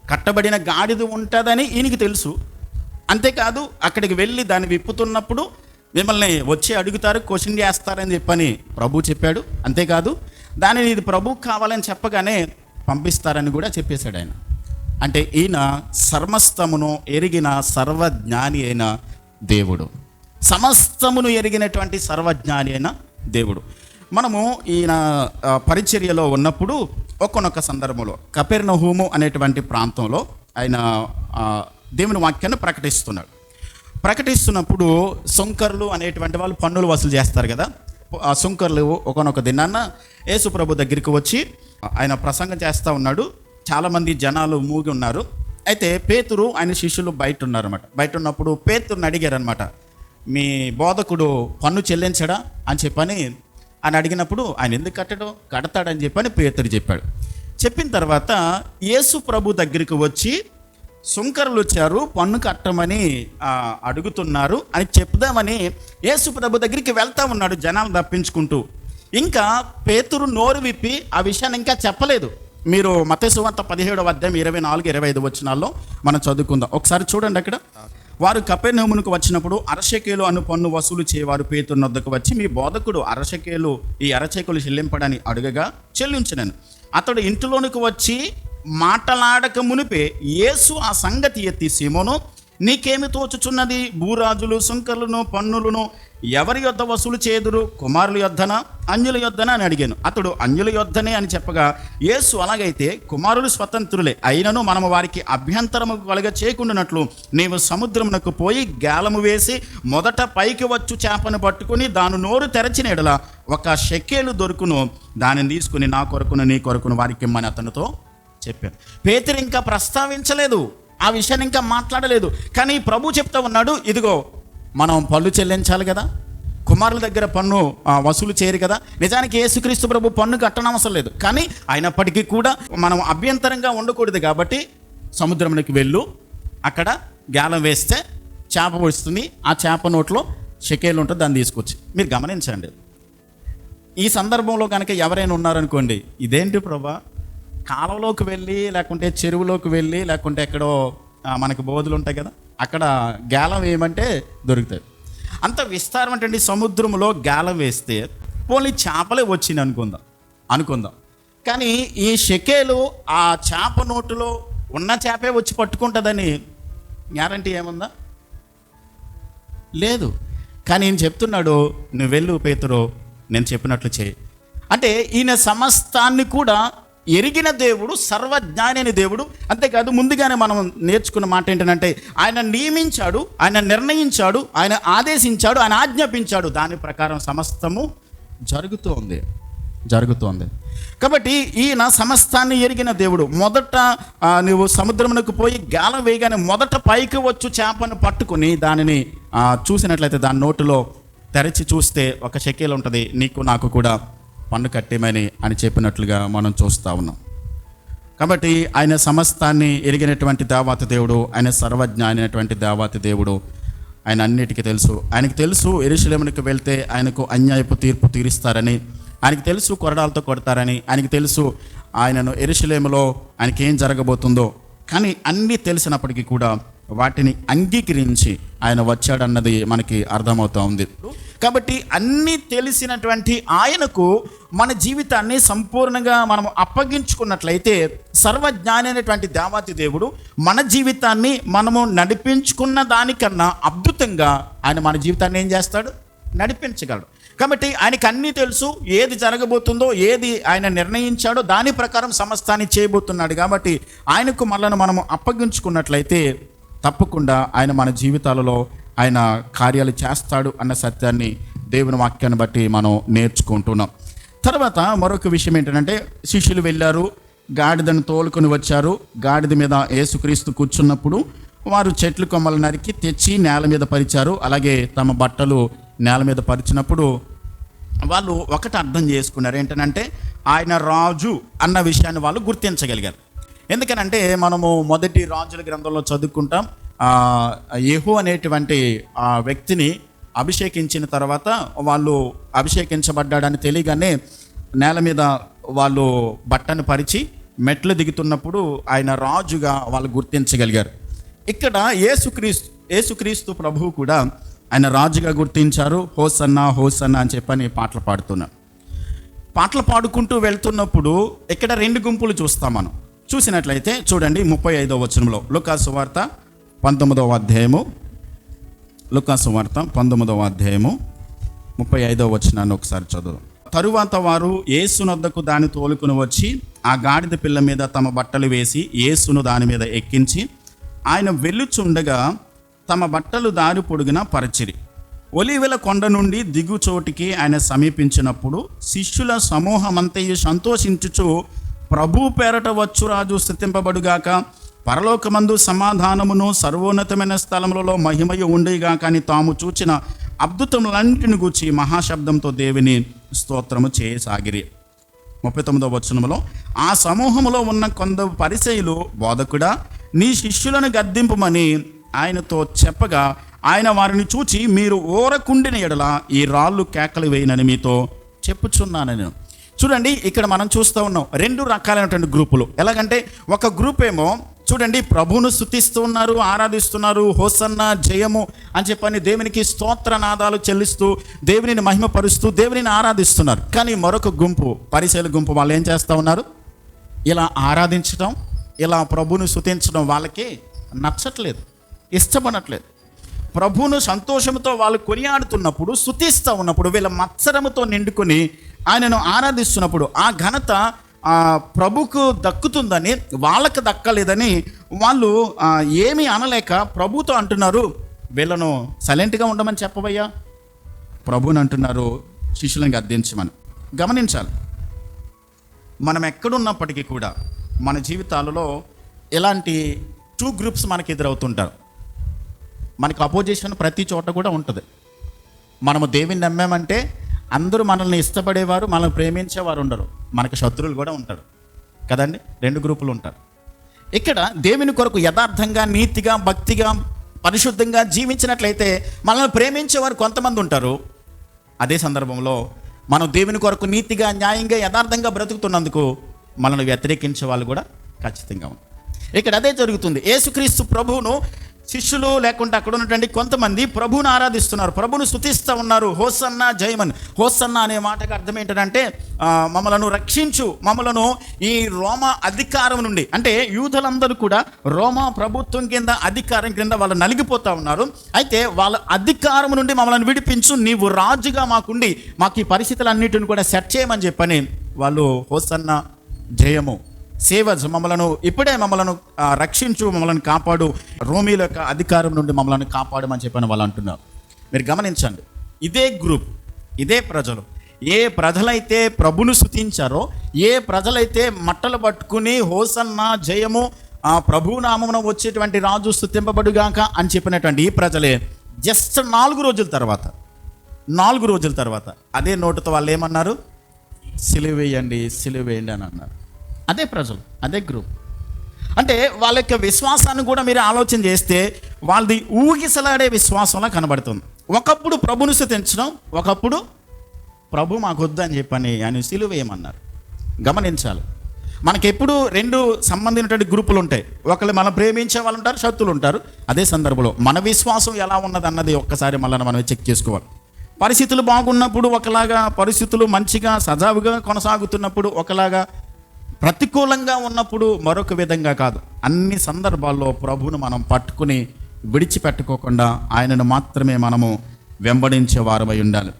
కట్టబడిన గాడిద ఉంటుందని ఈయనకి తెలుసు. అంతేకాదు అక్కడికి వెళ్ళి దాన్ని విప్పుతున్నప్పుడు మిమ్మల్ని వచ్చి అడుగుతారు, క్వశ్చన్ చేస్తారని చెప్పని ప్రభు చెప్పాడు. అంతేకాదు దానిని ఇది ప్రభువు కావాలని చెప్పగానే పంపిస్తారని కూడా చెప్పేశాడు ఆయన. అంటే ఈయన సమస్తమును ఎరిగిన సర్వజ్ఞాని అయిన దేవుడు, సమస్తమును ఎరిగినటువంటి సర్వజ్ఞాని అయిన దేవుడు. మనము ఈయన పరిచర్యలో ఉన్నప్పుడు ఒక్కొక్క సందర్భంలో కపెర్నహూము అనేటువంటి ప్రాంతంలో ఆయన దేవుని వాక్యాన్ని ప్రకటిస్తున్నప్పుడు సుంకర్లు అనేటువంటి వాళ్ళు పన్నులు వసూలు చేస్తారు కదా. ఆ సుంకర్లు ఒక్కొక్క దినాన్న యేసు ప్రభు దగ్గరికి వచ్చి ఆయన ప్రసంగం చేస్తూ ఉన్నాడు. చాలామంది జనాలు మూగి ఉన్నారు. అయితే పేతురు ఆయన శిష్యులు బయట ఉన్నారన్నమాట. బయట ఉన్నప్పుడు పేతురుని అడిగారనమాట, మీ బోధకుడు పన్ను చెల్లించడా అని చెప్పని అని అడిగినప్పుడు ఆయన ఎందుకు కడతాడని చెప్పని పేతురు చెప్పాడు. చెప్పిన తర్వాత యేసు ప్రభు దగ్గరికి వచ్చి సుంకరులు వచ్చారు, పన్ను కట్టమని అడుగుతున్నారు అని చెప్దామని యేసు ప్రభు దగ్గరికి వెళ్తా ఉన్నాడు జనాలు తప్పించుకుంటూ. ఇంకా పేతురు నోరు విప్పి ఆ విషయాన్ని ఇంకా చెప్పలేదు. మీరు మత్తయి సువార్త 17వ అధ్యాయం 24-25 వచనాల్లో మనం చదువుకుందాం. ఒకసారి చూడండి. అక్కడ వారు కపెర్నహూమునకు వచ్చినప్పుడు అరశకేలు అను పన్ను వసూలు చేయవారు పేతురు వద్దకు వచ్చి, మీ బోధకుడు అరశకేలు ఈ అరశకేలు చెల్లింపడని అడుగగా చెల్లించనను. అతడు ఇంటిలోనికి వచ్చి మాటలాడక మునిపే యేసు ఆ సంగతి ఎత్తి, సీమోను నీకేమి తోచుచున్నది? భూరాజులు సుంకర్లను పన్నులను ఎవరి యొద్ద వసూలు చేదురు? కుమారుల యొద్దనా అన్యుల యొద్దనా అని అడిగాను. అతడు అన్యుల యొద్దనే అని చెప్పగా యేసు, అలాగైతే కుమారులు స్వతంత్రులే, అయినను మనము వారికి అభ్యంతరము కలుగ చేయకుండానట్లు నీవు సముద్రమునకు పోయి గాలము వేసి మొదట పైకి వచ్చు చేపను పట్టుకుని దాని నోరు తెరచిన ఎడల 1 షెకేలు దొరుకును, దానిని తీసుకుని నా కొరకును నీ కొరకును వారికి ఇమ్మని అతనితో చెప్పాను. పేతురు ఇంకా ప్రస్తావించలేదు, ఆ విషయాన్ని ఇంకా మాట్లాడలేదు. కానీ ప్రభు చెప్తా ఉన్నాడు, ఇదిగో మనం పన్ను చెల్లించాలి కదా, కుమారుల దగ్గర పన్ను వసూలు చేయరు కదా. నిజానికి యేసుక్రీస్తు ప్రభు పన్ను కట్టనవసరం లేదు, కానీ అయినప్పటికీ కూడా మనం అభ్యంతరంగా ఉండకూడదు కాబట్టి సముద్రంలోకి వెళ్ళు, అక్కడ గాలం వేస్తే చేప వస్తుంది, ఆ చేప నోట్లో షెకేలు ఉంటుంది, దాన్ని తీసుకొచ్చి. మీరు గమనించండి, ఈ సందర్భంలో కనుక ఎవరైనా ఉన్నారనుకోండి, ఇదేంటి ప్రభా, కాలంలోకి వెళ్ళి లేకుంటే చెరువులోకి వెళ్ళి లేకుంటే ఎక్కడో మనకు బోధులు ఉంటాయి కదా, అక్కడ గాలం వేయమంటే దొరుకుతాయి. అంత విస్తారం అంటే సముద్రంలో గాలం వేస్తే పోనీ చేపలే వచ్చింది అనుకుందాం. కానీ ఈ షెకేలు ఆ చేప నోటులో ఉన్న చేపే వచ్చి పట్టుకుంటుందని గ్యారంటీ ఏముందా? లేదు. కానీ ఈయన చెప్తున్నాడు, నువ్వు వెళ్ళు పేతురు, నేను చెప్పినట్లు చేయి. అంటే ఈయన సమస్తాన్ని కూడా ఎరిగిన దేవుడు, సర్వజ్ఞాని అయిన దేవుడు. అంతేకాదు, ముందుగానే మనం నేర్చుకున్న మాట ఏంటంటే, ఆయన నియమించాడు, ఆయన నిర్ణయించాడు, ఆయన ఆదేశించాడు, ఆయన ఆజ్ఞాపించాడు. దాని ప్రకారం సమస్తము జరుగుతోంది. కాబట్టి ఈయన సమస్తాన్ని ఎరిగిన దేవుడు. మొదట నువ్వు సముద్రమునకు పోయి గాలం వేయగానే మొదట పైకి వచ్చు చేపను పట్టుకుని దానిని చూసినట్లయితే దాని నోటిలో తెరచి చూస్తే ఒక షెకేల్ ఉంటుంది, నీకు నాకు కూడా పన్ను కట్టేమని అని చెప్పినట్లుగా మనం చూస్తూ ఉన్నాం. కాబట్టి ఆయన సమస్తాన్ని ఎరిగినటువంటి దేవాతి దేవుడు, ఆయన సర్వజ్ఞాని అయినటువంటి దేవాతి దేవుడు. ఆయన అన్నిటికీ తెలుసు. ఆయనకు తెలుసు యెరూషలేమునకు వెళ్తే ఆయనకు అన్యాయపు తీర్పు తీరుస్తారని, ఆయనకు తెలుసు కొరడాలతో కొడతారని, ఆయనకు తెలుసు ఆయనను యెరూషలేములో ఆయనకి ఏం జరగబోతుందో. కానీ అన్నీ తెలిసినప్పటికీ కూడా వాటిని అంగీకరించి ఆయన వచ్చాడన్నది మనకి అర్థమవుతూ ఉంది. కాబట్టి అన్నీ తెలిసినటువంటి ఆయనకు మన జీవితాన్ని సంపూర్ణంగా మనం అప్పగించుకున్నట్లయితే, సర్వజ్ఞాని అయినటువంటి దేవాతి దేవుడు మన జీవితాన్ని మనము నడిపించుకున్న దానికన్నా అద్భుతంగా ఆయన మన జీవితాన్ని ఏం చేస్తాడు? నడిపించగలడు. కాబట్టి ఆయనకు అన్నీ తెలుసు, ఏది జరగబోతుందో, ఏది ఆయన నిర్ణయించాడో దాని ప్రకారం సమస్తాన్ని చేయబోతున్నాడు. కాబట్టి ఆయనకు మనము అప్పగించుకున్నట్లయితే తప్పకుండా ఆయన మన జీవితాలలో ఆయన కార్యాలు చేస్తాడు అన్న సత్యాన్ని దేవుని వాక్యాన్ని బట్టి మనం నేర్చుకుంటున్నాం. తర్వాత మరొక విషయం ఏంటంటే, శిష్యులు వెళ్ళారు, గాడిదను తోలుకొని వచ్చారు. గాడిద మీద యేసుక్రీస్తు కూర్చున్నప్పుడు వారు చెట్లు కొమ్మలు నరికి తెచ్చి నేల మీద పరిచారు. అలాగే తమ బట్టలు నేల మీద పరిచినప్పుడు వాళ్ళు ఒకటి అర్థం చేసుకున్నారు, ఏంటంటే ఆయన రాజు అన్న విషయాన్ని వాళ్ళు గుర్తించగలిగారు. ఎందుకనంటే మనము మొదటి రాజుల గ్రంథంలో చదువుకుంటాం, యెహూ అనేటువంటి ఆ వ్యక్తిని అభిషేకించిన తర్వాత వాళ్ళు అభిషేకించబడ్డాడని తెలియగానే నేల మీద వాళ్ళు బట్టను పరిచి మెట్లు దిగుతున్నప్పుడు ఆయన రాజుగా వాళ్ళు గుర్తించగలిగారు. ఇక్కడ యేసుక్రీస్తు ప్రభువు కూడా ఆయన రాజుగా గుర్తించారు. హోసన్నా హోసన్నా అని చెప్పని పాటలు పాడుతున్నారు. పాటలు పాడుకుంటూ వెళ్తున్నప్పుడు ఇక్కడ రెండు గుంపులు చూస్తాం. మనం చూసినట్లయితే చూడండి 35వ వచనంలో, లూకాసు వార్త 19వ అధ్యాయము, లూకాసు వార్త 19వ అధ్యాయము 35వ వచనాన్ని ఒకసారి చదువు. తరువాత వారు యేసునొద్దకు దాన్ని తోలుకుని వచ్చి ఆ గాడిద పిల్ల మీద తమ బట్టలు వేసి యేసును దాని మీద ఎక్కించి ఆయన వెళ్ళుచుండగా తమ బట్టలు దారి పొడుగున పరిచిరి. ఒలీవల కొండ నుండి దిగు చోటికి ఆయన సమీపించినప్పుడు శిష్యుల సమూహమంతయు సంతోషించుచు, ప్రభు పేరట వచ్చు రాజు స్తుతింపబడుగాక, పరలోకమందు సమాధానమును సర్వోన్నతమైన స్థలములలో మహిమయు ఉండేగాక అని తాము చూచిన అద్భుతములన్నిటిని గూర్చి మహాశబ్దంతో దేవుని స్తోత్రము చేయసాగిరి. 39వ వచనములో, ఆ సమూహములో ఉన్న కొందరు పరిసయ్యులు, బోధకుడా నీ శిష్యులను గద్దింపుమని ఆయనతో చెప్పగా ఆయన వారిని చూచి, మీరు ఊరకుండిన ఎడల ఈ రాళ్ళు కేకలు వేయనని మీతో చెప్పుచున్నాను నేను. చూడండి, ఇక్కడ మనం చూస్తూ ఉన్నాం రెండు రకాలైనటువంటి గ్రూపులు. ఎలాగంటే ఒక గ్రూప్ ఏమో చూడండి ప్రభువును స్తుతిస్తూ ఉన్నారు, ఆరాధిస్తున్నారు, హోసన్న జయము అని చెప్పని దేవునికి స్తోత్రనాదాలు చెల్లిస్తూ దేవునిని మహిమపరుస్తూ దేవునిని ఆరాధిస్తున్నారు. కానీ మరొక గుంపు, పరిసయ్యుల గుంపు, వాళ్ళు ఏం చేస్తూ ఉన్నారు? ఇలా ఆరాధించడం, ఇలా ప్రభువును స్తుతించడం వాళ్ళకి నచ్చట్లేదు, ఇష్టపడట్లేదు. ప్రభువును సంతోషంతో వాళ్ళు కొనియాడుతున్నప్పుడు, స్తుతిస్తూ ఉన్నప్పుడు, వీళ్ళ మత్సరముతో నిండుకొని ఆయనను ఆరాధిస్తున్నప్పుడు ఆ ఘనత ప్రభుకు దక్కుతుందని వాళ్ళకు దక్కలేదని వాళ్ళు ఏమీ అనలేక ప్రభుతో అంటున్నారు, వీళ్ళను సైలెంట్గా ఉండమని చెప్పవయ్యా. ప్రభుని అంటున్నారు శిష్యులను గద్దించమని. గమనించాలి, మనం ఎక్కడున్నప్పటికీ కూడా మన జీవితాలలో ఇలాంటి టూ గ్రూప్స్ మనకి ఎదురవుతుంటారు. మనకు అపోజిషన్ ప్రతి చోట కూడా ఉంటుంది. మనము దేవుని నమ్మామంటే అందరూ మనల్ని ఇష్టపడేవారు, మనల్ని ప్రేమించేవారు ఉండరు, మనకు శత్రువులు కూడా ఉంటారు కదండి. రెండు గ్రూపులు ఉంటారు. ఇక్కడ దేవుని కొరకు యథార్థంగా, నీతిగా, భక్తిగా, పరిశుద్ధంగా జీవించినట్లయితే మనల్ని ప్రేమించేవారు కొంతమంది ఉంటారు. అదే సందర్భంలో మనం దేవుని కొరకు నీతిగా, న్యాయంగా, యథార్థంగా బ్రతుకుతున్నందుకు మనల్ని వ్యతిరేకించే వాళ్ళు కూడా ఖచ్చితంగా ఉంటారు. ఇక్కడ అదే జరుగుతుంది. యేసుక్రీస్తు ప్రభువును శిష్యులు లేకుంటే అక్కడ ఉన్నటువంటి కొంతమంది ప్రభువుని ఆరాధిస్తున్నారు, ప్రభువుని స్తుతిస్తూ ఉన్నారు. హోసన్నా జయమన్. హోసన్నా అనే మాటకు అర్థం ఏంటంటే మమ్మలను రక్షించు, మమ్మలను ఈ రోమా అధికారం నుండి, అంటే యూదులందరూ కూడా రోమా ప్రభుత్వం కింద అధికారం కింద వాళ్ళు నలిగిపోతూ ఉన్నారు. అయితే వాళ్ళ అధికారం నుండి మమ్మల్ని విడిపించు, నీవు రాజుగా మాకుండి మాకు ఈ పరిస్థితులన్నిటిని కూడా సెట్ చేయమని చెప్పని వాళ్ళు హోసన్నా జయము, సేవజ్, మమ్మలను రక్షించు, మమ్మల్ని కాపాడు, రోమీల యొక్క అధికారం నుండి మమ్మల్ని కాపాడమని చెప్పని వాళ్ళు అంటున్నారు. మీరు గమనించండి, ఇదే గ్రూప్, ఇదే ప్రజలు, ఏ ప్రజలైతే ప్రభును స్తుతించారో, ఏ ప్రజలైతే మట్టలు పట్టుకుని హోసన్నా జయము, ఆ ప్రభు నామమున వచ్చేటువంటి రాజు స్తుతింపబడుగాక అని చెప్పినటువంటి ఈ ప్రజలే జస్ట్ 4 రోజుల తర్వాత అదే నోటుతో వాళ్ళు ఏమన్నారు? సిలువేయండి, సిలువేయండి అని అన్నారు. అదే ప్రజలు, అదే గ్రూప్. అంటే వాళ్ళ యొక్క విశ్వాసాన్ని కూడా మీరు ఆలోచన చేస్తే వాళ్ళది ఊగిసలాడే విశ్వాసంలా కనబడుతుంది. ఒకప్పుడు ప్రభుని స్తుతించడం, ఒకప్పుడు ప్రభు మాకు వద్దు అని చెప్పని ఆయన సిలువేయమన్నారు. గమనించాలి, మనకెప్పుడు 2 సంబంధించినటువంటి గ్రూపులు ఉంటాయి. ఒకళ్ళు మనం ప్రేమించే వాళ్ళు ఉంటారు, శత్రువులు ఉంటారు. అదే సందర్భంలో మన విశ్వాసం ఎలా ఉన్నది అన్నది ఒక్కసారి మళ్ళీ మనం చెక్ చేసుకోవాలి. పరిస్థితులు బాగున్నప్పుడు ఒకలాగా, పరిస్థితులు మంచిగా సజావుగా కొనసాగుతున్నప్పుడు ఒకలాగా, ప్రతికూలంగా ఉన్నప్పుడు మరొక విధంగా కాదు. అన్ని సందర్భాల్లో ప్రభువును మనం పట్టుకుని విడిచిపెట్టుకోకుండా ఆయనను మాత్రమే మనము వెంబడించే వారమై ఉండాలి.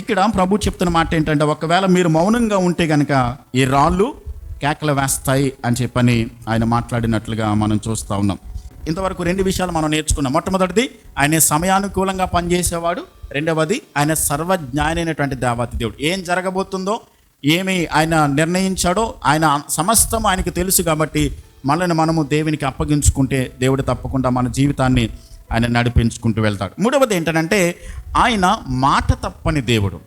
ఇక్కడ ప్రభు చెప్తున్న మాట ఏంటంటే, ఒకవేళ మీరు మౌనంగా ఉంటే కనుక ఈ రాళ్ళు కేకలు వేస్తాయి అని చెప్పని ఆయన మాట్లాడినట్లుగా మనం చూస్తూ ఉన్నాం. ఇంతవరకు 2 విషయాలు మనం నేర్చుకున్నాం. మొట్టమొదటిది, ఆయన సమయానుకూలంగా పనిచేసేవాడు. రెండవది, ఆయన సర్వజ్ఞాని అయినటువంటి దేవాతి దేవుడు. ఏం జరగబోతుందో, ఏమి ఆయన నిర్ణయించాడో, ఆయన సమస్తం ఆయనకి తెలుసు. కాబట్టి మనము దేవునికి అప్పగించుకుంటే దేవుడు తప్పకుండా మన జీవితాన్ని ఆయన నడిపించుకుంటూ వెళ్తాడు. మూడవది ఏంటంటే, ఆయన మాట తప్పని దేవుడు.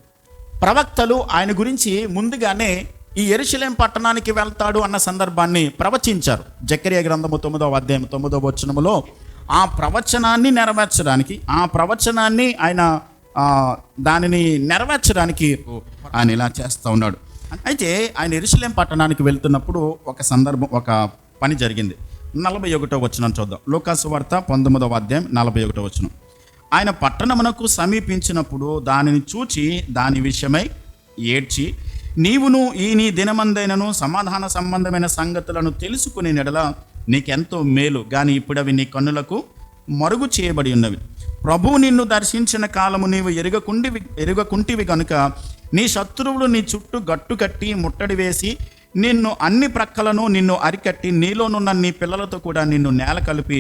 ప్రవక్తలు ఆయన గురించి ముందుగానే ఈ యెరూషలేం పట్టణానికి వెళ్తాడు అన్న సందర్భాన్ని ప్రవచించారు. జకరియా గ్రంథము 9వ అధ్యాయం 9వ వచనములో ఆ ప్రవచనాన్ని నెరవేర్చడానికి, ఆ ప్రవచనాన్ని ఆయన దానిని నెరవేర్చడానికి ఆయన ఇలా చేస్తూ ఉన్నాడు. అయితే ఆయన యెరూషలేం పట్టణానికి వెళ్తున్నప్పుడు ఒక పని జరిగింది. 41వ వచనం చూద్దాం. లూకాసు వార్త 19వ అధ్యాయం 41వ వచనం. ఆయన పట్టణమునకు సమీపించినప్పుడు దానిని చూచి దాని విషయమై ఏడ్చి, నీవును ఈ నీ దినమందైనను సమాధాన సంబంధమైన సంగతులను తెలుసుకునే నెడల నీకెంతో మేలు, కానీ ఇప్పుడు అవి నీ కన్నులకు మరుగు చేయబడి ఉన్నవి. ప్రభువు నిన్ను దర్శించిన కాలము నీవు ఎరుగకుంటివి కనుక నీ శత్రువులు నీ చుట్టూ గట్టు కట్టి ముట్టడి వేసి నిన్ను అన్ని ప్రక్కలను నిన్ను అరికట్టి నీలోనున్న నీ పిల్లలతో కూడా నిన్ను నేల కలిపి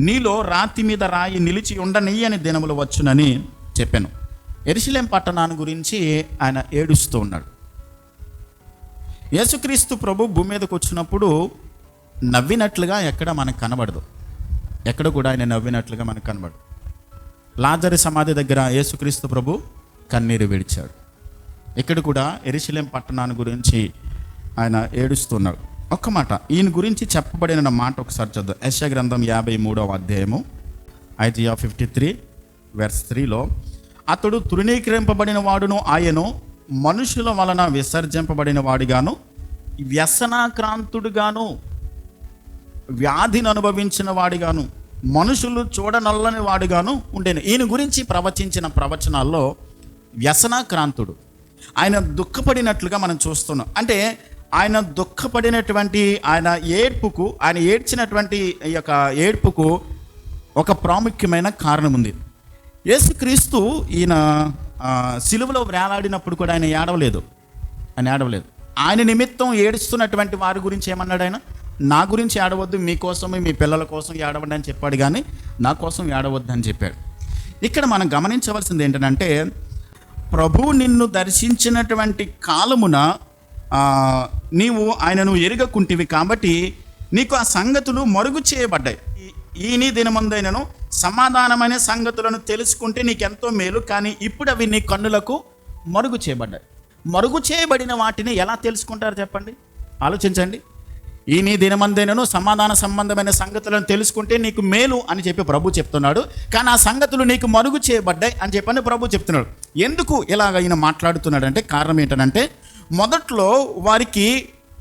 నీలో రాతి మీద రాయి నిలిచి ఉండనియ్యని దినములు వచ్చునని చెప్పాను. యెరూషలేం పట్టణాన్ని గురించి ఆయన ఏడుస్తూ ఉన్నాడు. యేసుక్రీస్తు ప్రభు భూమి మీదకి వచ్చినప్పుడు నవ్వినట్లుగా ఎక్కడ మనకు కనబడదు. ఎక్కడ కూడా ఆయన నవ్వినట్లుగా మనకు కనబడదు. లాజరు సమాధి దగ్గర యేసుక్రీస్తు ప్రభు కన్నీరు విడిచాడు. ఇక్కడ కూడా యెరూషలేం పట్టణాన్ని గురించి ఆయన ఏడుస్తున్నాడు. ఒక్క మాట, ఈయన గురించి చెప్పబడిన మాట ఒకసారి చదువు. యెషయా గ్రంథం 53వ అధ్యాయము ఐజియా 53:3లో, అతడు తృణీకరింపబడిన వాడును, ఆయను మనుషుల వలన విసర్జింపబడిన వాడిగాను, వ్యసనాక్రాంతుడుగాను, వ్యాధిని అనుభవించిన వాడిగాను, మనుషులు చూడనల్లని వాడిగాను ఉండేను. ఈయన గురించి ప్రవచించిన ప్రవచనాల్లో వ్యసనాక్రాంతుడు, ఆయన దుఃఖపడినట్లుగా మనం చూస్తున్నాం. అంటే ఆయన దుఃఖపడినటువంటి ఆయన ఏడ్పుకు, ఆయన ఏడ్చినటువంటి ఈ యొక్క ఏడ్పుకు ఒక ప్రాముఖ్యమైన కారణం ఉంది. యేసుక్రీస్తు ఈయన సిలువలో వేలాడినప్పుడు కూడా ఆయన ఏడవలేదు. ఆయన నిమిత్తం ఏడుస్తున్నటువంటి వారి గురించి ఏమన్నాడు ఆయన? నా గురించి ఏడవద్దు, మీకోసం మీ పిల్లల కోసం ఏడవండి అని చెప్పాడు, కానీ నా కోసం ఏడవద్దు అని చెప్పాడు. ఇక్కడ మనం గమనించవలసింది ఏంటంటే, ప్రభువు నిన్ను దర్శించినటువంటి కాలమున నీవు ఆయనను ఎరుగకుంటివి కాబట్టి నీకు ఆ సంగతులు మరుగు చేయబడ్డాయి. ఈ నీ దినమందైనను సమాధానమైన సంగతులను తెలుసుకుంటే నీకెంతో మేలు, కానీ ఇప్పుడు అవి నీ కన్నులకు మరుగు చేయబడ్డాయి. మరుగు చేయబడిన వాటిని ఎలా తెలుసుకుంటారు చెప్పండి, ఆలోచించండి. ఈ నీ దినమందైనను సమాధాన సంబంధమైన సంగతులను తెలుసుకుంటే నీకు మేలు అని చెప్పి ప్రభు చెప్తున్నాడు, కానీ ఆ సంగతులు నీకు మరుగు చేయబడ్డాయి అని చెప్పని ప్రభు చెప్తున్నాడు. ఎందుకు ఇలాగ ఈయన మాట్లాడుతున్నాడు అంటే కారణం ఏంటంటే, మొదట్లో వారికి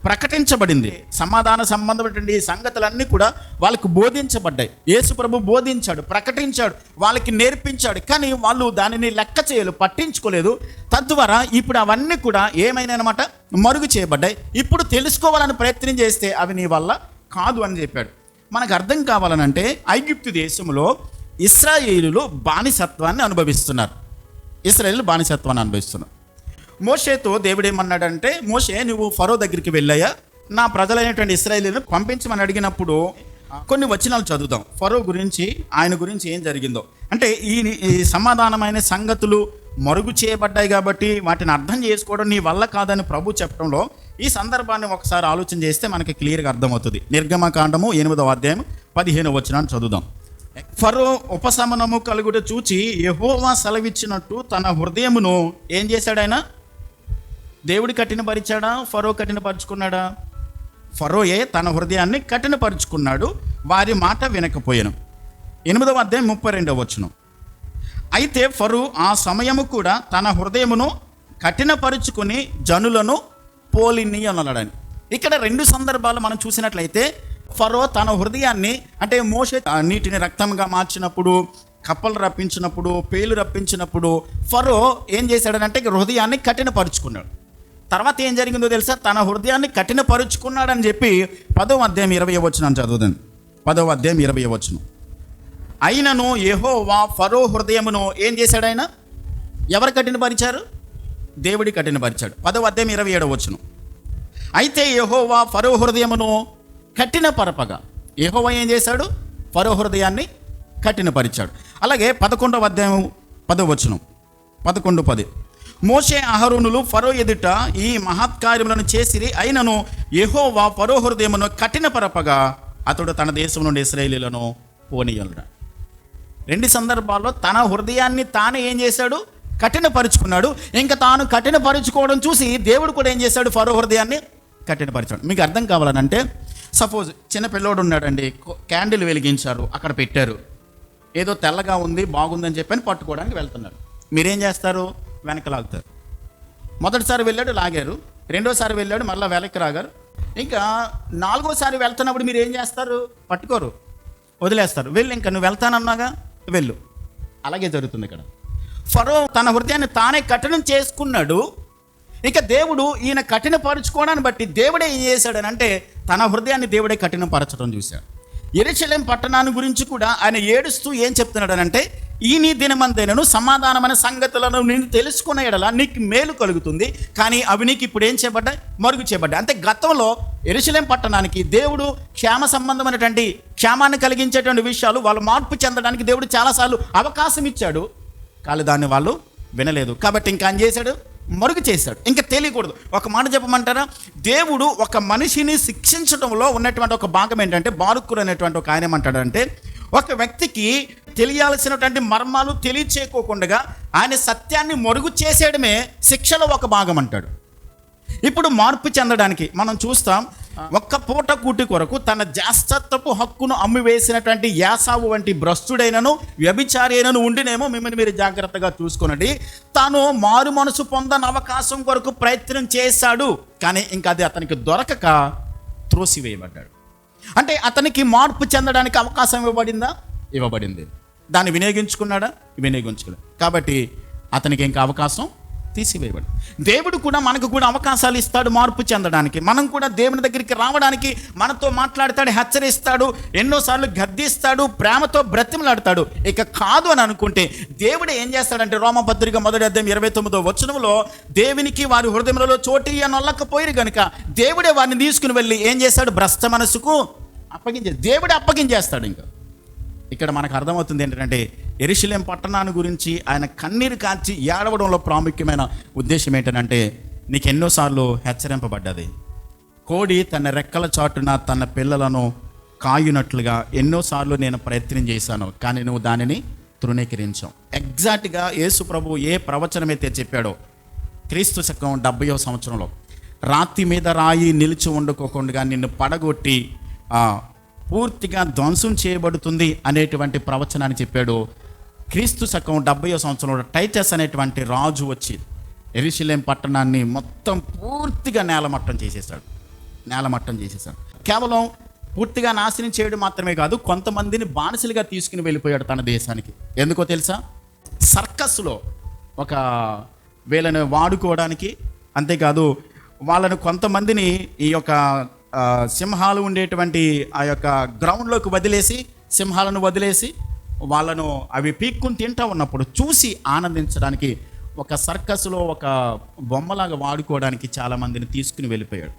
ప్రకటించబడింది. సమాధాన సంబంధమైనటువంటి సంగతులన్నీ కూడా వాళ్ళకు బోధించబడ్డాయి. యేసు ప్రభు బోధించాడు, ప్రకటించాడు, వాళ్ళకి నేర్పించాడు. కానీ వాళ్ళు దానిని లెక్క చేయలేదు, పట్టించుకోలేదు. తద్వారా ఇప్పుడు అవన్నీ కూడా ఏమైనా అనమాట మరుగు చేయబడ్డాయి. ఇప్పుడు తెలుసుకోవాలని ప్రయత్నం చేస్తే అవి నీ వల్ల కాదు అని చెప్పాడు. మనకు అర్థం కావాలనంటే ఐగుప్తు దేశంలో ఇశ్రాయేలులు బానిసత్వాన్ని అనుభవిస్తున్నారు. మోషేతో దేవుడు ఏమన్నాడంటే, మోషే నువ్వు ఫరో దగ్గరికి వెళ్ళాయా, నా ప్రజలైనటువంటి ఇశ్రాయేలులను పంపించమని అడిగినప్పుడు కొన్ని వచనాలు చదువుదాం. ఫరో గురించి, ఆయన గురించి ఏం జరిగిందో. అంటే ఈ సమాధానమైన సంగతులు మరుగు చేయబడ్డాయి కాబట్టి వాటిని అర్థం చేసుకోవడం నీ వల్ల కాదని ప్రభు చెప్పడంలో ఈ సందర్భాన్ని ఒకసారి ఆలోచన చేస్తే మనకి క్లియర్గా అర్థమవుతుంది. నిర్గమకాండము 8వ అధ్యాయం 15వ వచనాన్ని చదువుదాం. ఫరో ఉపశమనము కలుగుట చూచి యెహోవా సెలవిచ్చినట్టు తన హృదయమును ఏం చేశాడు? ఆయన దేవుడు కఠినపరిచాడా, ఫరో కఠినపరుచుకున్నాడా? ఫరోయే తన హృదయాన్ని కఠినపరుచుకున్నాడు, వారి మాట వినకపోయాను. 8వ అధ్యాయం 32వ వచనం. అయితే ఫరో ఆ సమయము కూడా తన హృదయమును కఠినపరుచుకుని జనులను పోలిని అన్నాడని. ఇక్కడ 2 సందర్భాలు మనం చూసినట్లయితే ఫరో తన హృదయాన్ని, అంటే మోషే నీటిని రక్తంగా మార్చినప్పుడు, కప్పలు రప్పించినప్పుడు, పేలు రప్పించినప్పుడు ఫరో ఏం చేశాడనంటే హృదయాన్ని కఠినపరుచుకున్నాడు. తర్వాత ఏం జరిగిందో తెలుసా? తన హృదయాన్ని కఠినపరుచుకున్నాడని చెప్పి 10వ అధ్యాయం 20వ వచనం చదువుదాం. 10వ అధ్యాయం 20వ వచనం. అయినను యెహోవా ఫరో హృదయమును ఏం చేశాడు? ఆయన ఎవరు కఠినపరిచారు? దేవుడి కఠినపరిచాడు. 10వ అధ్యాయం 27వ వచనం. అయితే యెహోవా ఫరో హృదయమును కఠినపరపగా, యెహోవా ఏం చేశాడు? ఫరో హృదయాన్ని కఠినపరిచాడు. అలాగే 11వ అధ్యాయం 10వ వచనం, 11:10. మోషే అహరోనులు ఫరో ఎదుట ఈ మహత్కార్యములను చేసిరి, అయినను యెహోవా ఫరో హృదయమును కఠినపరపగా అతడు తన దేశం నుండి ఇశ్రాయేలీయులను పోనీయలడా. 2 సందర్భాల్లో తన హృదయాన్ని తానే ఏం చేశాడు? కఠినపరుచుకున్నాడు. ఇంకా తాను కఠినపరుచుకోవడం చూసి దేవుడు కూడా ఏం చేశాడు? ఫరో హృదయాన్ని కఠినపరిచాడు. మీకు అర్థం కావాలనంటే, సపోజ్ చిన్న పిల్లోడు ఉన్నాడండి, క్యాండిల్ వెలిగించారు, అక్కడ పెట్టారు, ఏదో తెల్లగా ఉంది బాగుందని చెప్పని పట్టుకోవడానికి వెళ్తున్నారు. మీరేం చేస్తారు? వెనక లాగుతారు. మొదటిసారి వెళ్ళాడు, లాగారు. రెండోసారి వెళ్ళాడు, మళ్ళీ వెనక్కి రాగారు. ఇంకా 4వసారి వెళ్తున్నప్పుడు మీరు ఏం చేస్తారు? పట్టుకోరు, వదిలేస్తారు. వెళ్ళి ఇంకా నువ్వు వెళ్తానన్నాగా వెళ్ళు. అలాగే జరుగుతుంది ఇక్కడ. ఫరో తన హృదయాన్ని తానే కఠినం చేసుకున్నాడు. ఇక దేవుడు ఈయన కఠినపరుచుకోవడాన్ని బట్టి దేవుడే ఏం చేశాడని అంటే తన హృదయాన్ని దేవుడే కఠినపరచడం చూశాడు. యెరూషలేము పట్టణాన్ని గురించి కూడా ఆయన ఏడుస్తూ ఏం చెప్తున్నాడనంటే, ఈ నీ దినమందైనను సమాధానమైన సంగతులను నేను తెలుసుకున్న ఎడల నీకు మేలు కలుగుతుంది, కానీ అవి నీకు ఇప్పుడు ఏం చేయబడ్డాయి? మరుగు చేయబడ్డాయి. అంటే గతంలో యెరూషలేము పట్టణానికి దేవుడు క్షేమ సంబంధమైనటువంటి క్షేమాన్ని కలిగించేటువంటి విషయాలు వాళ్ళు మార్పు చెందడానికి దేవుడు చాలాసార్లు అవకాశం ఇచ్చాడు, కానీ దాన్ని వాళ్ళు వినలేదు. కాబట్టి ఇంకా ఏం చేశాడు? మరుగు చేశాడు. ఇంకా తెలియకూడదు. ఒక మాట చెప్పమంటారా? దేవుడు ఒక మనిషిని శిక్షించడంలో ఉన్నటువంటి ఒక భాగం ఏంటంటే, బారుకురు అనేటువంటి ఒక ఆయన ఏమంటాడంటే, ఒక వ్యక్తికి తెలియాల్సినటువంటి మర్మాలు తెలియచేయకోకుండా ఆయన సత్యాన్ని మరుగు చేసేయడమే శిక్షలో ఒక భాగం అంటాడు. ఇప్పుడు మార్పు చెందడానికి మనం చూస్తాం, ఒక్క పూట కూటి కొరకు తన జ్యేష్ఠత్వపు హక్కును అమ్మివేసినటువంటి యాసావు వంటి భ్రష్టుడైనను వ్యభిచారి అయినను ఉండినేమో మిమ్మల్ని మీరు జాగ్రత్తగా చూసుకునండి. తాను మారు మనసు పొందని అవకాశం కొరకు ప్రయత్నం చేశాడు, కానీ ఇంకా అది అతనికి దొరకక త్రోసివేయబడ్డాడు. అంటే అతనికి మార్పు చెందడానికి అవకాశం ఇవ్వబడిందా? ఇవ్వబడింది. దాన్ని వినియోగించుకున్నాడా? వినియోగించుకున్నాడు. కాబట్టి అతనికి ఇంకా అవకాశం తీసివేయబడి. దేవుడు కూడా మనకు కూడా అవకాశాలు ఇస్తాడు మార్పు చెందడానికి. మనం కూడా దేవుని దగ్గరికి రావడానికి మనతో మాట్లాడతాడు, హెచ్చరిస్తాడు, ఎన్నోసార్లు గద్దిస్తాడు, ప్రేమతో బ్రతిమలాడతాడు. ఇక కాదు అని అనుకుంటే దేవుడు ఏం చేస్తాడంటే, రోమపత్రిక 1వ అధ్యాయం 29వ వచనంలో, దేవునికి వారి హృదయములలో చోటు అనొల్లకపోయారు కనుక దేవుడే వారిని తీసుకుని వెళ్ళి ఏం చేస్తాడు? భ్రష్ట మనసుకు దేవుడే అప్పగించేస్తాడు. ఇంకా ఇక్కడ మనకు అర్థమవుతుంది ఏంటంటే, యెరూషలేము పట్టణాన్ని గురించి ఆయన కన్నీరు కార్చి ఏడవడంలో ప్రాముఖ్యమైన ఉద్దేశం ఏంటంటే, నీకు ఎన్నోసార్లు హెచ్చరింపబడ్డది. కోడి తన రెక్కల చాటున తన పిల్లలను కాయునట్లుగా ఎన్నోసార్లు నేను ప్రయత్నం చేశాను, కానీ నువ్వు దానిని తృణీకరించావు. ఎగ్జాక్ట్గా యేసు ప్రభు ఏ ప్రవచనం అయితే చెప్పాడో, క్రీస్తు శకం 70వ సంవత్సరంలో, రాతి మీద రాయి నిలిచి ఉండకోకుండా నిన్ను పడగొట్టి పూర్తిగా ధ్వంసం చేయబడుతుంది అనేటువంటి ప్రవచనాన్ని చెప్పాడు. క్రీస్తు శకం 70వ సంవత్సరంలో టైటస్ అనేటువంటి రాజు వచ్చి యెరూషలేము పట్టణాన్ని మొత్తం పూర్తిగా నేలమట్టం చేసేసాడు. నేలమట్టం చేసేసాడు. కేవలం పూర్తిగా నాశనం చేయడం మాత్రమే కాదు, కొంతమందిని బానిసలుగా తీసుకుని వెళ్ళిపోయాడు తన దేశానికి. ఎందుకో తెలుసా? సర్కస్లో ఒక వీళ్ళని వాడుకోవడానికి, అంతేకాదు వాళ్ళను కొంతమందిని ఈ యొక్క సింహాలు ఉండేటువంటి ఆ యొక్క గ్రౌండ్లోకి వదిలేసి, సింహాలను వదిలేసి వాళ్ళను అవి పీక్కుని తింటూ ఉన్నప్పుడు చూసి ఆనందించడానికి ఒక సర్కస్లో ఒక బొమ్మలాగా వాడుకోవడానికి చాలామందిని తీసుకుని వెళ్ళిపోయాడు.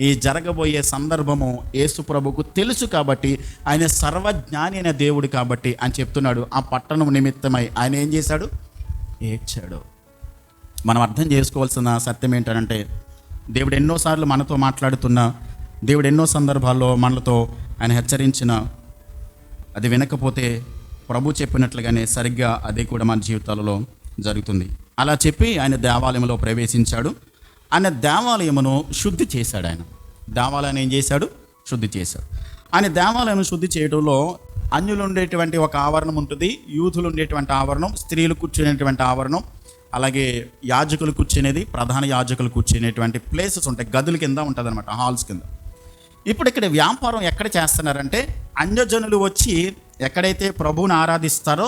ఈ జరగబోయే సందర్భము యేసు ప్రభుకు తెలుసు కాబట్టి, ఆయన సర్వజ్ఞాని అయిన దేవుడు కాబట్టి అని చెప్తున్నాడు. ఆ పట్టణం నిమిత్తమై ఆయన ఏం చేశాడు? ఏడ్చాడు. మనం అర్థం చేసుకోవాల్సిన సత్యం ఏంటంటే, దేవుడు ఎన్నోసార్లు మనతో మాట్లాడుతున్నా, దేవుడు ఎన్నో సందర్భాల్లో మనలతో ఆయన హెచ్చరించిన, అది వినకపోతే ప్రభు చెప్పినట్లుగానే సరిగ్గా అదే కూడా మన జీవితాలలో జరుగుతుంది. అలా చెప్పి ఆయన దేవాలయంలో ప్రవేశించాడు. ఆయన దేవాలయమును శుద్ధి చేశాడు. ఆయన దేవాలయాన్ని ఏం చేశాడు? శుద్ధి చేశాడు. ఆయన దేవాలయం శుద్ధి చేయడంలో అన్యులు ఉండేటువంటి ఒక ఆవరణం ఉంటుంది, యూదులు ఉండేటువంటి ఆవరణం, స్త్రీలు కూర్చునేటువంటి ఆవరణం, అలాగే యాజకులు కూర్చునేది, ప్రధాన యాజకులు కూర్చునేటువంటి ప్లేసెస్ ఉంటాయి, గదుల కింద ఉంటుంది అనమాట, హాల్స్ కింద. ఇప్పుడు ఇక్కడ వ్యాపారం ఎక్కడ చేస్తున్నారంటే, అన్యజనులు వచ్చి ఎక్కడైతే ప్రభువుని ఆరాధిస్తారో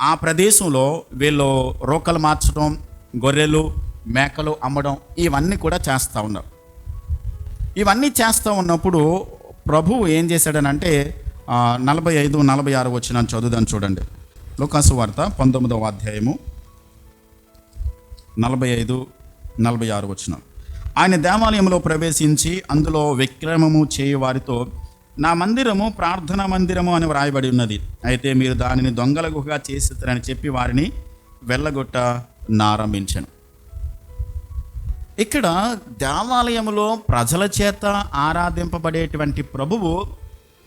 ఆ ప్రదేశంలో వీళ్ళు రోకలు మార్చడం, గొర్రెలు మేకలు అమ్మడం, ఇవన్నీ కూడా చేస్తూ ఉన్నారు. ఇవన్నీ చేస్తూ ఉన్నప్పుడు ప్రభువు ఏం చేశాడనంటే 45-46 వచనం చదువుదాం చూడండి. లూకాసు వార్త 19వ అధ్యాయము 45-46 వచనం. ఆయన దేవాలయంలో ప్రవేశించి అందులో విక్రమము చేయు వారితో, నా మందిరము ప్రార్థనా మందిరము అని వ్రాయబడి ఉన్నది, అయితే మీరు దానిని దొంగల గుహగా చేస్తారని చెప్పి వారిని వెళ్ళగొట్టనారంభించాను. ఇక్కడ దేవాలయంలో ప్రజల చేత ఆరాధింపబడేటువంటి ప్రభువు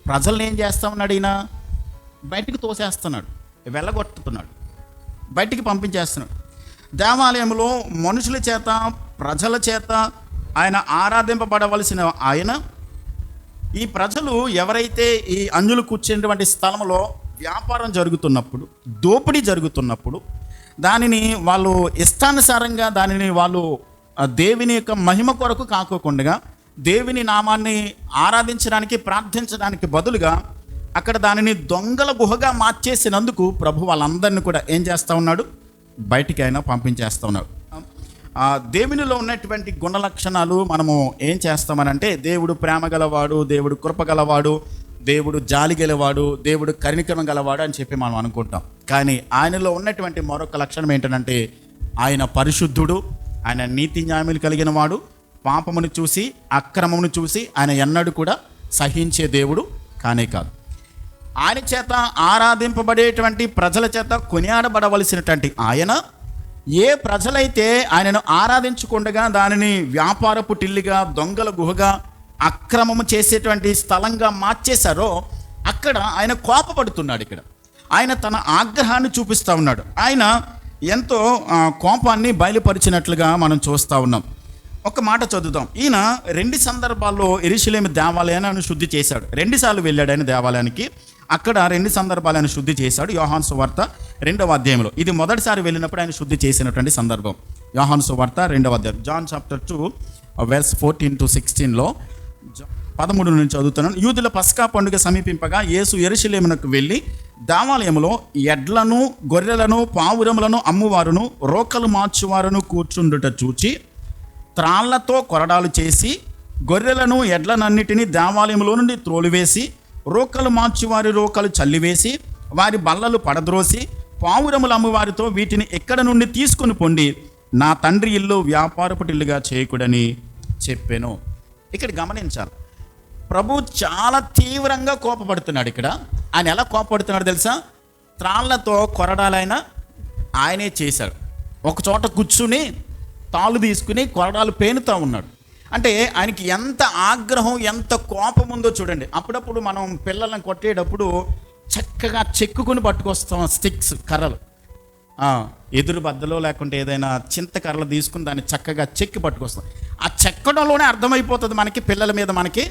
ప్రజల్ని ఏం చేస్తా ఉన్నాడు? ఈయన బయటికి తోసేస్తున్నాడు, వెళ్ళగొట్టుతున్నాడు, బయటికి పంపించేస్తున్నాడు. దేవాలయంలో మనుషుల చేత, ప్రజల చేత ఆయన ఆరాధింపబడవలసిన ఆయన, ఈ ప్రజలు ఎవరైతే ఈ అన్యులు కూర్చునేటువంటి స్థలంలో వ్యాపారం జరుగుతున్నప్పుడు, దోపిడీ జరుగుతున్నప్పుడు, దానిని వాళ్ళు ఇష్టానుసారంగా దానిని వాళ్ళు దేవుని యొక్క మహిమ కొరకు కాకోకుండా దేవుని నామాన్ని ఆరాధించడానికి, ప్రార్థించడానికి బదులుగా అక్కడ దానిని దొంగల గుహగా మార్చేసినందుకు ప్రభు వాళ్ళందరినీ కూడా ఏం చేస్తూ ఉన్నాడు? బయటికి అయినా పంపించేస్తూ ఉన్నాడు. దేవునిలో ఉన్నటువంటి గుణ లక్షణాలు మనము ఏం చేస్తామనంటే, దేవుడు ప్రేమ గలవాడు, దేవుడు కృప గలవాడు, దేవుడు జాలి గలవాడు, దేవుడు కనికరం గలవాడు అని చెప్పి మనం అనుకుంటాం. కానీ ఆయనలో ఉన్నటువంటి మరొక లక్షణం ఏంటంటే, ఆయన పరిశుద్ధుడు, ఆయన నీతి న్యాయములు కలిగిన వాడు, పాపమును చూసి అక్రమమును చూసి ఆయన ఎన్నడూ కూడా సహించే దేవుడు కానే కాదు. ఆయన చేత ఆరాధింపబడేటువంటి ప్రజల చేత కొనియాడబడవలసినటువంటి ఆయన, ఏ ప్రజలైతే ఆయనను ఆరాధించకుండా దానిని వ్యాపారపు టిల్లిగా, దొంగల గుహగా, అక్రమము చేసేటువంటి స్థలంగా మార్చేశారో అక్కడ ఆయన కోపపడుతున్నాడు. ఇక్కడ ఆయన తన ఆగ్రహాన్ని చూపిస్తూ ఉన్నాడు. ఆయన ఎంతో కోపాన్ని బయలుపరిచినట్లుగా మనం చూస్తూ ఉన్నాం. ఒక మాట చదువుదాం. ఈయన 2 సందర్భాల్లో యెరూషలేము దేవాలయాన్ని శుద్ధి చేశాడు. 2 సార్లు వెళ్ళాడు ఆయన దేవాలయానికి. అక్కడ 2 సందర్భాలు ఆయన శుద్ధి చేశాడు. యోహాను సువార్త 2వ అధ్యాయంలో ఇది మొదటిసారి వెళ్ళినప్పుడు ఆయన శుద్ధి చేసినటువంటి సందర్భం. యోహాను సువార్త 2వ అధ్యాయం, జాన్ చాప్టర్ 2 verse 14-16లో 13 నుంచి చదువుతున్నాను. యూదుల పస్కా పండుగ సమీపింపగా యేసు యెరూషలేమునకు వెళ్ళి దేవాలయములో ఎడ్లను, గొర్రెలను, పావురములను అమ్మువారును, రోకలు మార్చువారును కూర్చుండుట చూచి త్రాళ్లతో కొరడాలు చేసి గొర్రెలను, ఎడ్లనన్నిటినీ దేవాలయంలో నుండి త్రోలివేసి, రోకలు మార్చువారి రోకలు చల్లివేసి, వారి బల్లలు పడద్రోసి, పావురములు అమ్మువారితో, వీటిని ఎక్కడ నుండి తీసుకొని పొండి, నా తండ్రి ఇల్లు వ్యాపారపు ఇల్లుగా చేయకూడని చెప్పాను. ఇక్కడ గమనించాలి, ప్రభు చాలా తీవ్రంగా కోపపడుతున్నాడు. ఇక్కడ ఆయన ఎలా కోపపడుతున్నాడు తెలుసా? త్రాళ్లతో కొరడాలైన ఆయనే చేశాడు. ఒక చోట కూర్చుని తాళ్ళు తీసుకుని కొరడాలు పేనుతూ ఉన్నాడు. అంటే ఆయనకి ఎంత ఆగ్రహం, ఎంత కోపం ఉందో చూడండి. అప్పుడప్పుడు మనం పిల్లలను కొట్టేటప్పుడు చక్కగా చెక్కుకొని పట్టుకొస్తాం స్టిక్స్, కర్రలు, ఎదురు బద్దలో లేకుంటే ఏదైనా చింత కర్రలు తీసుకుని దాన్ని చక్కగా చెక్కి పట్టుకొస్తాం. ఆ చెక్కడంలోనే అర్థమైపోతుంది మనకి పిల్లల మీద మనకి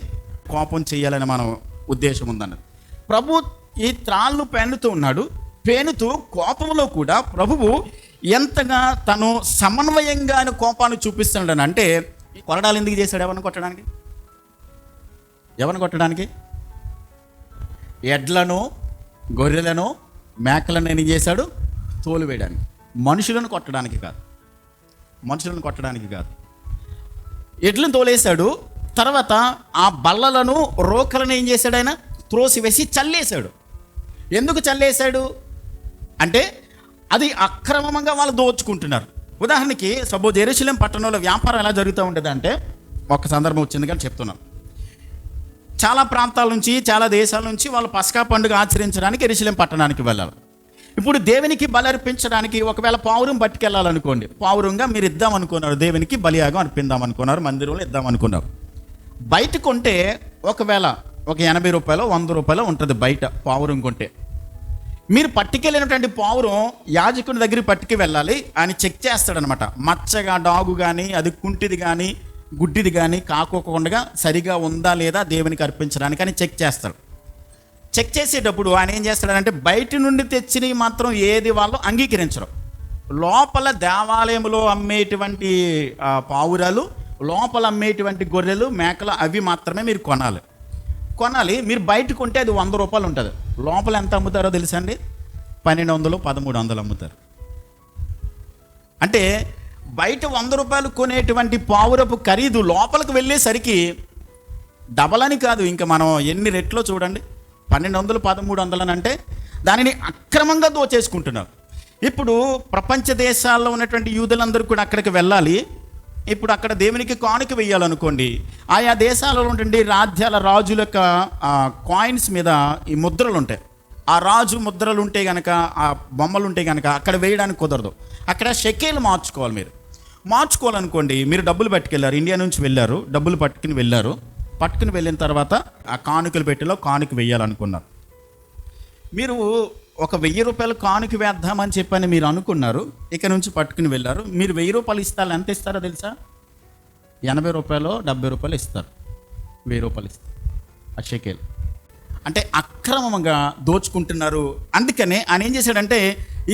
కోపం చేయాలని మన ఉద్దేశం ఉందన్నది. ప్రభు ఈ త్రాళ్ళు పేనుతూ ఉన్నాడు. పేనుతూ కోపంలో కూడా ప్రభువు ఎంతగా తను సమన్వయంగా ఆయన కోపాన్ని చూపిస్తున్నాడు. అంటే కొరడాలు ఎందుకు చేశాడు? ఎవరిని కొట్టడానికి? ఎవరిని కొట్టడానికి? ఎడ్లను, గొర్రెలను, మేకలను ఏం చేశాడు? తోలు వేయడానికి. మనుషులను కొట్టడానికి కాదు, మనుషులను కొట్టడానికి కాదు. ఎడ్లను తోలేశాడు. తర్వాత ఆ బల్లలను, రోకలను ఏం చేశాడు? ఆయన త్రోసివేసి చల్లేశాడు. ఎందుకు చల్లేశాడు అంటే అది అక్రమంగా వాళ్ళు దోచుకుంటున్నారు. ఉదాహరణకి సపోజ్ యెరూషలేం పట్టణంలో వ్యాపారం ఎలా జరుగుతూ ఉండేది అంటే, ఒక సందర్భం వచ్చింది కానీ చెప్తున్నాను. చాలా ప్రాంతాల నుంచి, చాలా దేశాల నుంచి వాళ్ళు పస్కా పండుగ ఆచరించడానికి యెరూషలేం పట్టణానికి వెళ్ళాలి. ఇప్పుడు దేవునికి బలి అర్పించడానికి ఒకవేళ పావురం పట్టుకెళ్ళాలనుకోండి, పావురంగా మీరు ఇద్దాం అనుకున్నారు, దేవునికి బలియాగం అర్పిద్దాం అనుకున్నారు, మందిరంలో ఇద్దాం అనుకున్నారు. బయట కొంటే ఒకవేళ ఒక 80 రూపాయలు 100 రూపాయలు ఉంటుంది బయట పావురం కొంటే. మీరు పట్టుకెళ్ళినటువంటి పావురం యాజకుని దగ్గరికి పట్టుకు వెళ్ళాలి, ఆయన చెక్ చేస్తాడనమాట. మచ్చగా, డాగు కానీ, అది కుంటిది కానీ, గుడ్డిది కానీ కాకోకుండా సరిగా ఉందా లేదా దేవునికి అర్పించడానికి అని చెక్ చేస్తాడు. చెక్ చేసేటప్పుడు ఆయన ఏం చేస్తాడంటే బయట నుండి తెచ్చినవి మాత్రం ఏది వాళ్ళు అంగీకరించరు. లోపల దేవాలయంలో అమ్మేటువంటి పావురాలు, లోపల అమ్మేటువంటి గొర్రెలు, మేకలు అవి మాత్రమే మీరు కొనాలి. మీరు బయట కొంటే అది 100 రూపాయలు ఉంటుంది. లోపల ఎంత అమ్ముతారో తెలుసా అండి? 1200, 1300 అమ్ముతారు. అంటే బయట 100 రూపాయలు కొనేటువంటి పావురపు ఖరీదు లోపలికి వెళ్ళేసరికి డబల్ అని కాదు, ఇంకా మనం ఎన్ని రెట్లో చూడండి, 1200, 1300 అంటే దానిని అక్రమంగా దోచేసుకుంటున్నారు. ఇప్పుడు ప్రపంచ దేశాల్లో ఉన్నటువంటి యూదులందరూ కూడా అక్కడికి వెళ్ళాలి. ఇప్పుడు అక్కడ దేవునికి కానుక వేయాలనుకోండి, ఆయా దేశాలలో ఉన్నటువంటి రాజుల యొక్క కాయిన్స్ మీద ఈ ముద్రలు ఉంటాయి. ఆ రాజు ముద్రలు ఉంటే కనుక, ఆ బొమ్మలు ఉంటే కనుక అక్కడ వేయడానికి కుదరదు. అక్కడ షెకేలు మార్చుకోవాలి. మీరు మార్చుకోవాలనుకోండి, మీరు డబ్బులు పట్టుకెళ్ళారు, ఇండియా నుంచి వెళ్ళారు, డబ్బులు పట్టుకుని వెళ్ళిన తర్వాత ఆ కానుకలు పెట్టిలో కానుక వేయాలనుకున్నారు. మీరు ఒక 1000 రూపాయలు కానుక వేద్దామని చెప్పని మీరు అనుకున్నారు, ఇక నుంచి పట్టుకుని వెళ్ళారు. మీరు 1000 రూపాయలు ఇస్తారు, ఎంత ఇస్తారో తెలుసా? 80 రూపాయలు 70 రూపాయలు ఇస్తారు. 1000 రూపాయలు ఇస్తారు ఆ షెకేల్. అంటే అక్రమంగా దోచుకుంటున్నారు. అందుకనే ఆయన ఏం చేశాడంటే,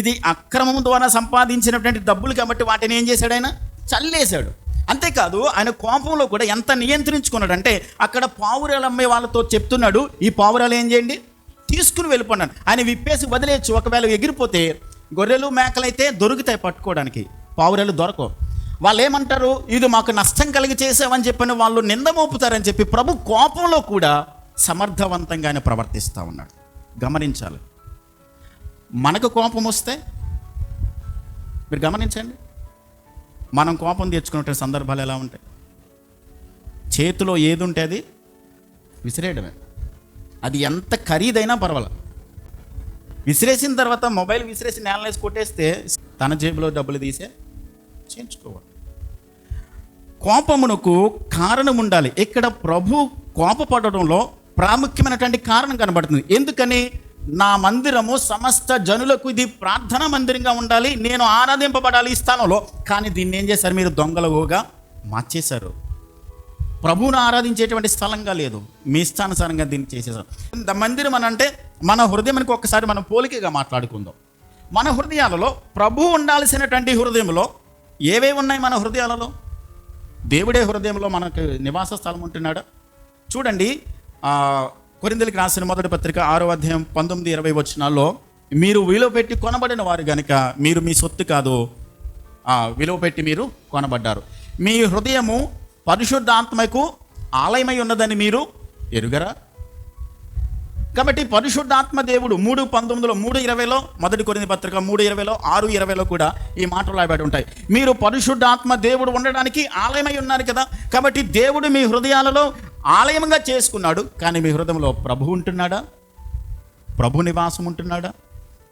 ఇది అక్రమం ద్వారా సంపాదించినటువంటి డబ్బులు కాబట్టి వాటిని ఏం చేశాడు? ఆయన చల్లేశాడు. అంతేకాదు ఆయన కోపంలో కూడా ఎంత నియంత్రించుకున్నాడంటే, అక్కడ పావురాలు అమ్మే వాళ్ళతో చెప్తున్నాడు, ఈ పావురాలు ఏం చేయండి, తీసుకుని వెళ్ళిపోన్నాడు. ఆయన విప్పేసి వదిలేయచ్చు. ఒకవేళ ఎగిరిపోతే గొర్రెలు, మేకలైతే దొరుకుతాయి పట్టుకోవడానికి, పావురాలు దొరకవు. వాళ్ళు ఏమంటారు? ఇది మాకు నష్టం కలిగి చేసామని చెప్పని వాళ్ళు నింద మోపుతారని చెప్పి ప్రభు కోపంలో కూడా సమర్థవంతంగా ఆయన ప్రవర్తిస్తూ ఉన్నాడు. గమనించాలి. మనకు కోపం వస్తే మీరు గమనించండి, మనం కోపం తెచ్చుకునే సందర్భాలు ఎలా ఉంటాయి? చేతిలో ఏది ఉంటే అది విసిరేయడమే. అది ఎంత ఖరీదైనా పర్వాలేదు. విసిరేసిన తర్వాత మొబైల్ విసిరేసి నేలనేసి కొట్టేస్తే తన జేబులో డబ్బులు తీసే చేయించుకోవాలి. కోపమునకు కారణం ఉండాలి. ఇక్కడ ప్రభు కోపపడడంలో ప్రాముఖ్యమైనటువంటి కారణం కనబడుతుంది. ఎందుకని? నా మందిరము సమస్త జనులకు ఇది ప్రార్థనా మందిరంగా ఉండాలి, నేను ఆరాధింపబడాలి ఈ స్థానంలో. కానీ దీన్ని ఏం చేశారు? మీరు దొంగలుగా మార్చేశారు. ప్రభువును ఆరాధించేటువంటి స్థలంగా లేదు, మీ ఇష్టానుసారంగా దీన్ని చేసేసారు. మందిరం అని అంటే మన హృదయానికి ఒక్కసారి మనం పోలికగా మాట్లాడుకుందాం. మన హృదయాలలో ప్రభు ఉండాల్సినటువంటి హృదయంలో ఏవేవి ఉన్నాయి? మన హృదయాలలో దేవుడే హృదయంలో మనకు నివాస స్థలం ఉంటున్నాడా? చూడండి, కొరింథీయులకు రాసిన మొదటి పత్రిక 6వ అధ్యాయం 19-20 వచనాల్లో, మీరు విలువ పెట్టి కొనబడిన వారు గనుక మీరు మీ సొత్తు కాదు, విలువ పెట్టి మీరు కొనబడ్డారు. మీ హృదయము పరిశుద్ధాత్మకు ఆలయమై ఉన్నదని మీరు ఎరుగరా? కాబట్టి పరిశుద్ధాత్మ దేవుడు 3:19, 3:20లో, మొదటి కొరింథీ పత్రిక 3:20లో, 6:20లో కూడా ఈ మాటలు రాయబడి ఉంటాయి. మీరు పరిశుద్ధాత్మ దేవుడు ఉండడానికి ఆలయమై ఉన్నారు కదా. కాబట్టి దేవుడు మీ హృదయాలలో ఆలయంగా చేసుకున్నాడు. కానీ మీ హృదయంలో ప్రభు ఉంటున్నాడా? ప్రభు నివాసం ఉంటున్నాడా?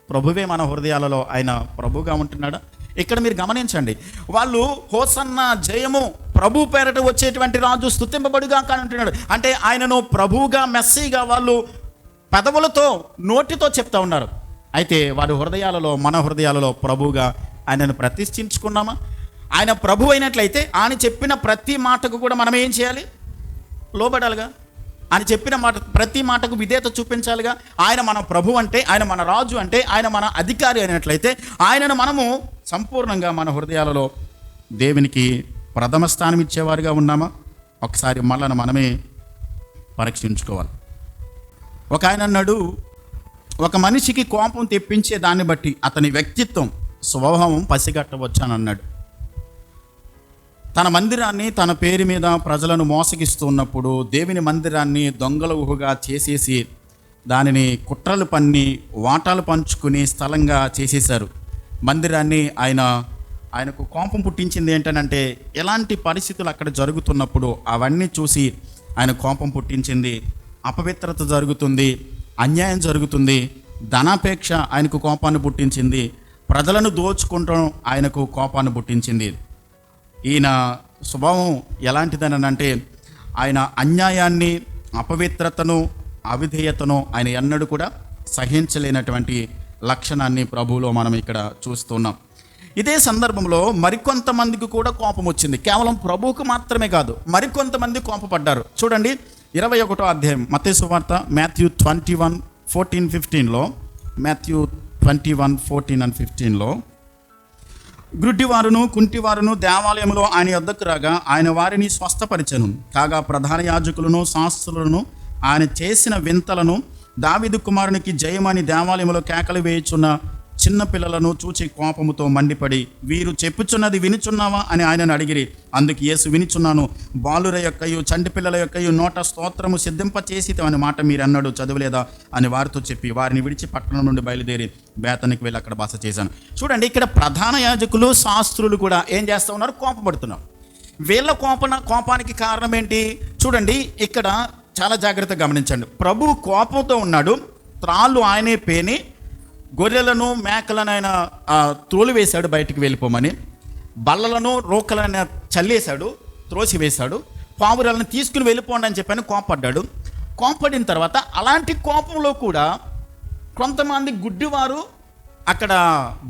ప్రభువే మన హృదయాలలో ఆయన ప్రభుగా ఉంటున్నాడా? ఇక్కడ మీరు గమనించండి, వాళ్ళు హోసన్న జయము, ప్రభు పేరట వచ్చేటువంటి రాజు స్తుతింపబడుగా కానీ ఉంటున్నాడు. అంటే ఆయనను ప్రభువుగా, మెస్సీగా వాళ్ళు పెదవులతో, నోటితో చెప్తా ఉన్నారు. అయితే వారి హృదయాలలో, మన హృదయాలలో ప్రభువుగా ఆయనను ప్రతిష్ఠించుకున్నామా? ఆయన ప్రభు అయినట్లయితే ఆయన చెప్పిన ప్రతి మాటకు కూడా మనం ఏం చేయాలి? లోబడాలిగా. ఆయన చెప్పిన మాట, ప్రతి మాటకు విధేయత చూపించాలిగా. ఆయన మన ప్రభు అంటే, ఆయన మన రాజు అంటే, ఆయన మన అధికారి అయినట్లయితే ఆయనను మనము సంపూర్ణంగా మన హృదయాలలో దేవునికి ప్రథమ స్థానం ఇచ్చేవారుగా ఉన్నామా? ఒకసారి మనమే పరీక్షించుకోవాలి. ఒక ఆయన అన్నాడు, ఒక మనిషికి కోపం తెప్పించే దాన్ని బట్టి అతని వ్యక్తిత్వం స్వభావం పసిగట్టవచ్చు అని అన్నాడు. తన మందిరాన్ని తన పేరు మీద ప్రజలను మోసగిస్తున్నప్పుడు దేవుని మందిరాన్ని దొంగల ఊహగా చేసేసి దానిని కుట్రలు పన్ని వాటాలు పంచుకుని స్థలంగా చేసేశారు. మందిరాన్ని ఆయనకు కోపం పుట్టించింది ఏంటనంటే, ఎలాంటి పరిస్థితులు అక్కడ జరుగుతున్నప్పుడు అవన్నీ చూసి ఆయన కోపం పుట్టించింది. అపవిత్రత జరుగుతుంది, అన్యాయం జరుగుతుంది, ధనాపేక్ష ఆయనకు కోపాన్ని పుట్టించింది, ప్రజలను దోచుకుంటం ఆయనకు కోపాన్ని పుట్టించింది. ఈయన స్వభావం ఎలాంటిదనంటే, ఆయన అన్యాయాన్ని, అపవిత్రతను, అవిధేయతను ఆయన ఎన్నడూ కూడా సహించలేనటువంటి లక్షణాన్ని ప్రభువులో మనం ఇక్కడ చూస్తున్నాం. ఇదే సందర్భంలో మరికొంతమందికి కూడా కోపం వచ్చింది. కేవలం ప్రభువుకు మాత్రమే కాదు, మరికొంతమంది కోపపడ్డారు. చూడండి 21వ అధ్యాయం మత్తయి సువార్త, మాథ్యూ 21:14-15లో, మాథ్యూ 21:14-15లో, గ్రుడ్డివారును కుంటివారును దేవాలయంలో ఆయన యొద్దకు రాగా ఆయన వారిని స్వస్థపరిచెను. కాగా ప్రధాన యాజకులను శాస్త్రులను ఆయన చేసిన వింతలను, దావీదు కుమారునికి జయమని దేవాలయంలో కేకలు వేయుచున్న చిన్న పిల్లలను చూచి కోపముతో మండిపడి, వీరు చెప్పుచున్నది వినుచున్నావా అని ఆయనను అడిగిరి. అందుకు యేసు, వినుచున్నాను, బాలుర యొక్కయు చంటి పిల్లల యొక్కయు నోట స్తోత్రము సిద్ధింపచేసి అనే మాట మీరు అన్నాడు చదవలేదా అని వారితో చెప్పి వారిని విడిచి పట్టణం నుండి బయలుదేరి బేతనికి వెళ్ళి అక్కడ బస చేశాను. చూడండి, ఇక్కడ ప్రధాన యాజకులు శాస్త్రులు కూడా ఏం చేస్తూ ఉన్నారు? కోపపడుతున్నారు. వీళ్ళ కోపానికి కారణం ఏంటి? చూడండి, ఇక్కడ చాలా జాగ్రత్తగా గమనించండి. ప్రభు కోపంతో ఉన్నాడు. త్రాళ్ళు ఆయనే పేని గొర్రెలను మేకలను ఆయన త్రోలివేశాడు బయటికి వెళ్ళిపోమని, బల్లలను రోకలను చల్లేశాడు, త్రోసివేశాడు, పావురాలను తీసుకుని వెళ్ళిపోండి అని చెప్పని కోపడ్డాడు. కోపడిన తర్వాత అలాంటి కోపంలో కూడా కొంతమంది గుడ్డివారు, అక్కడ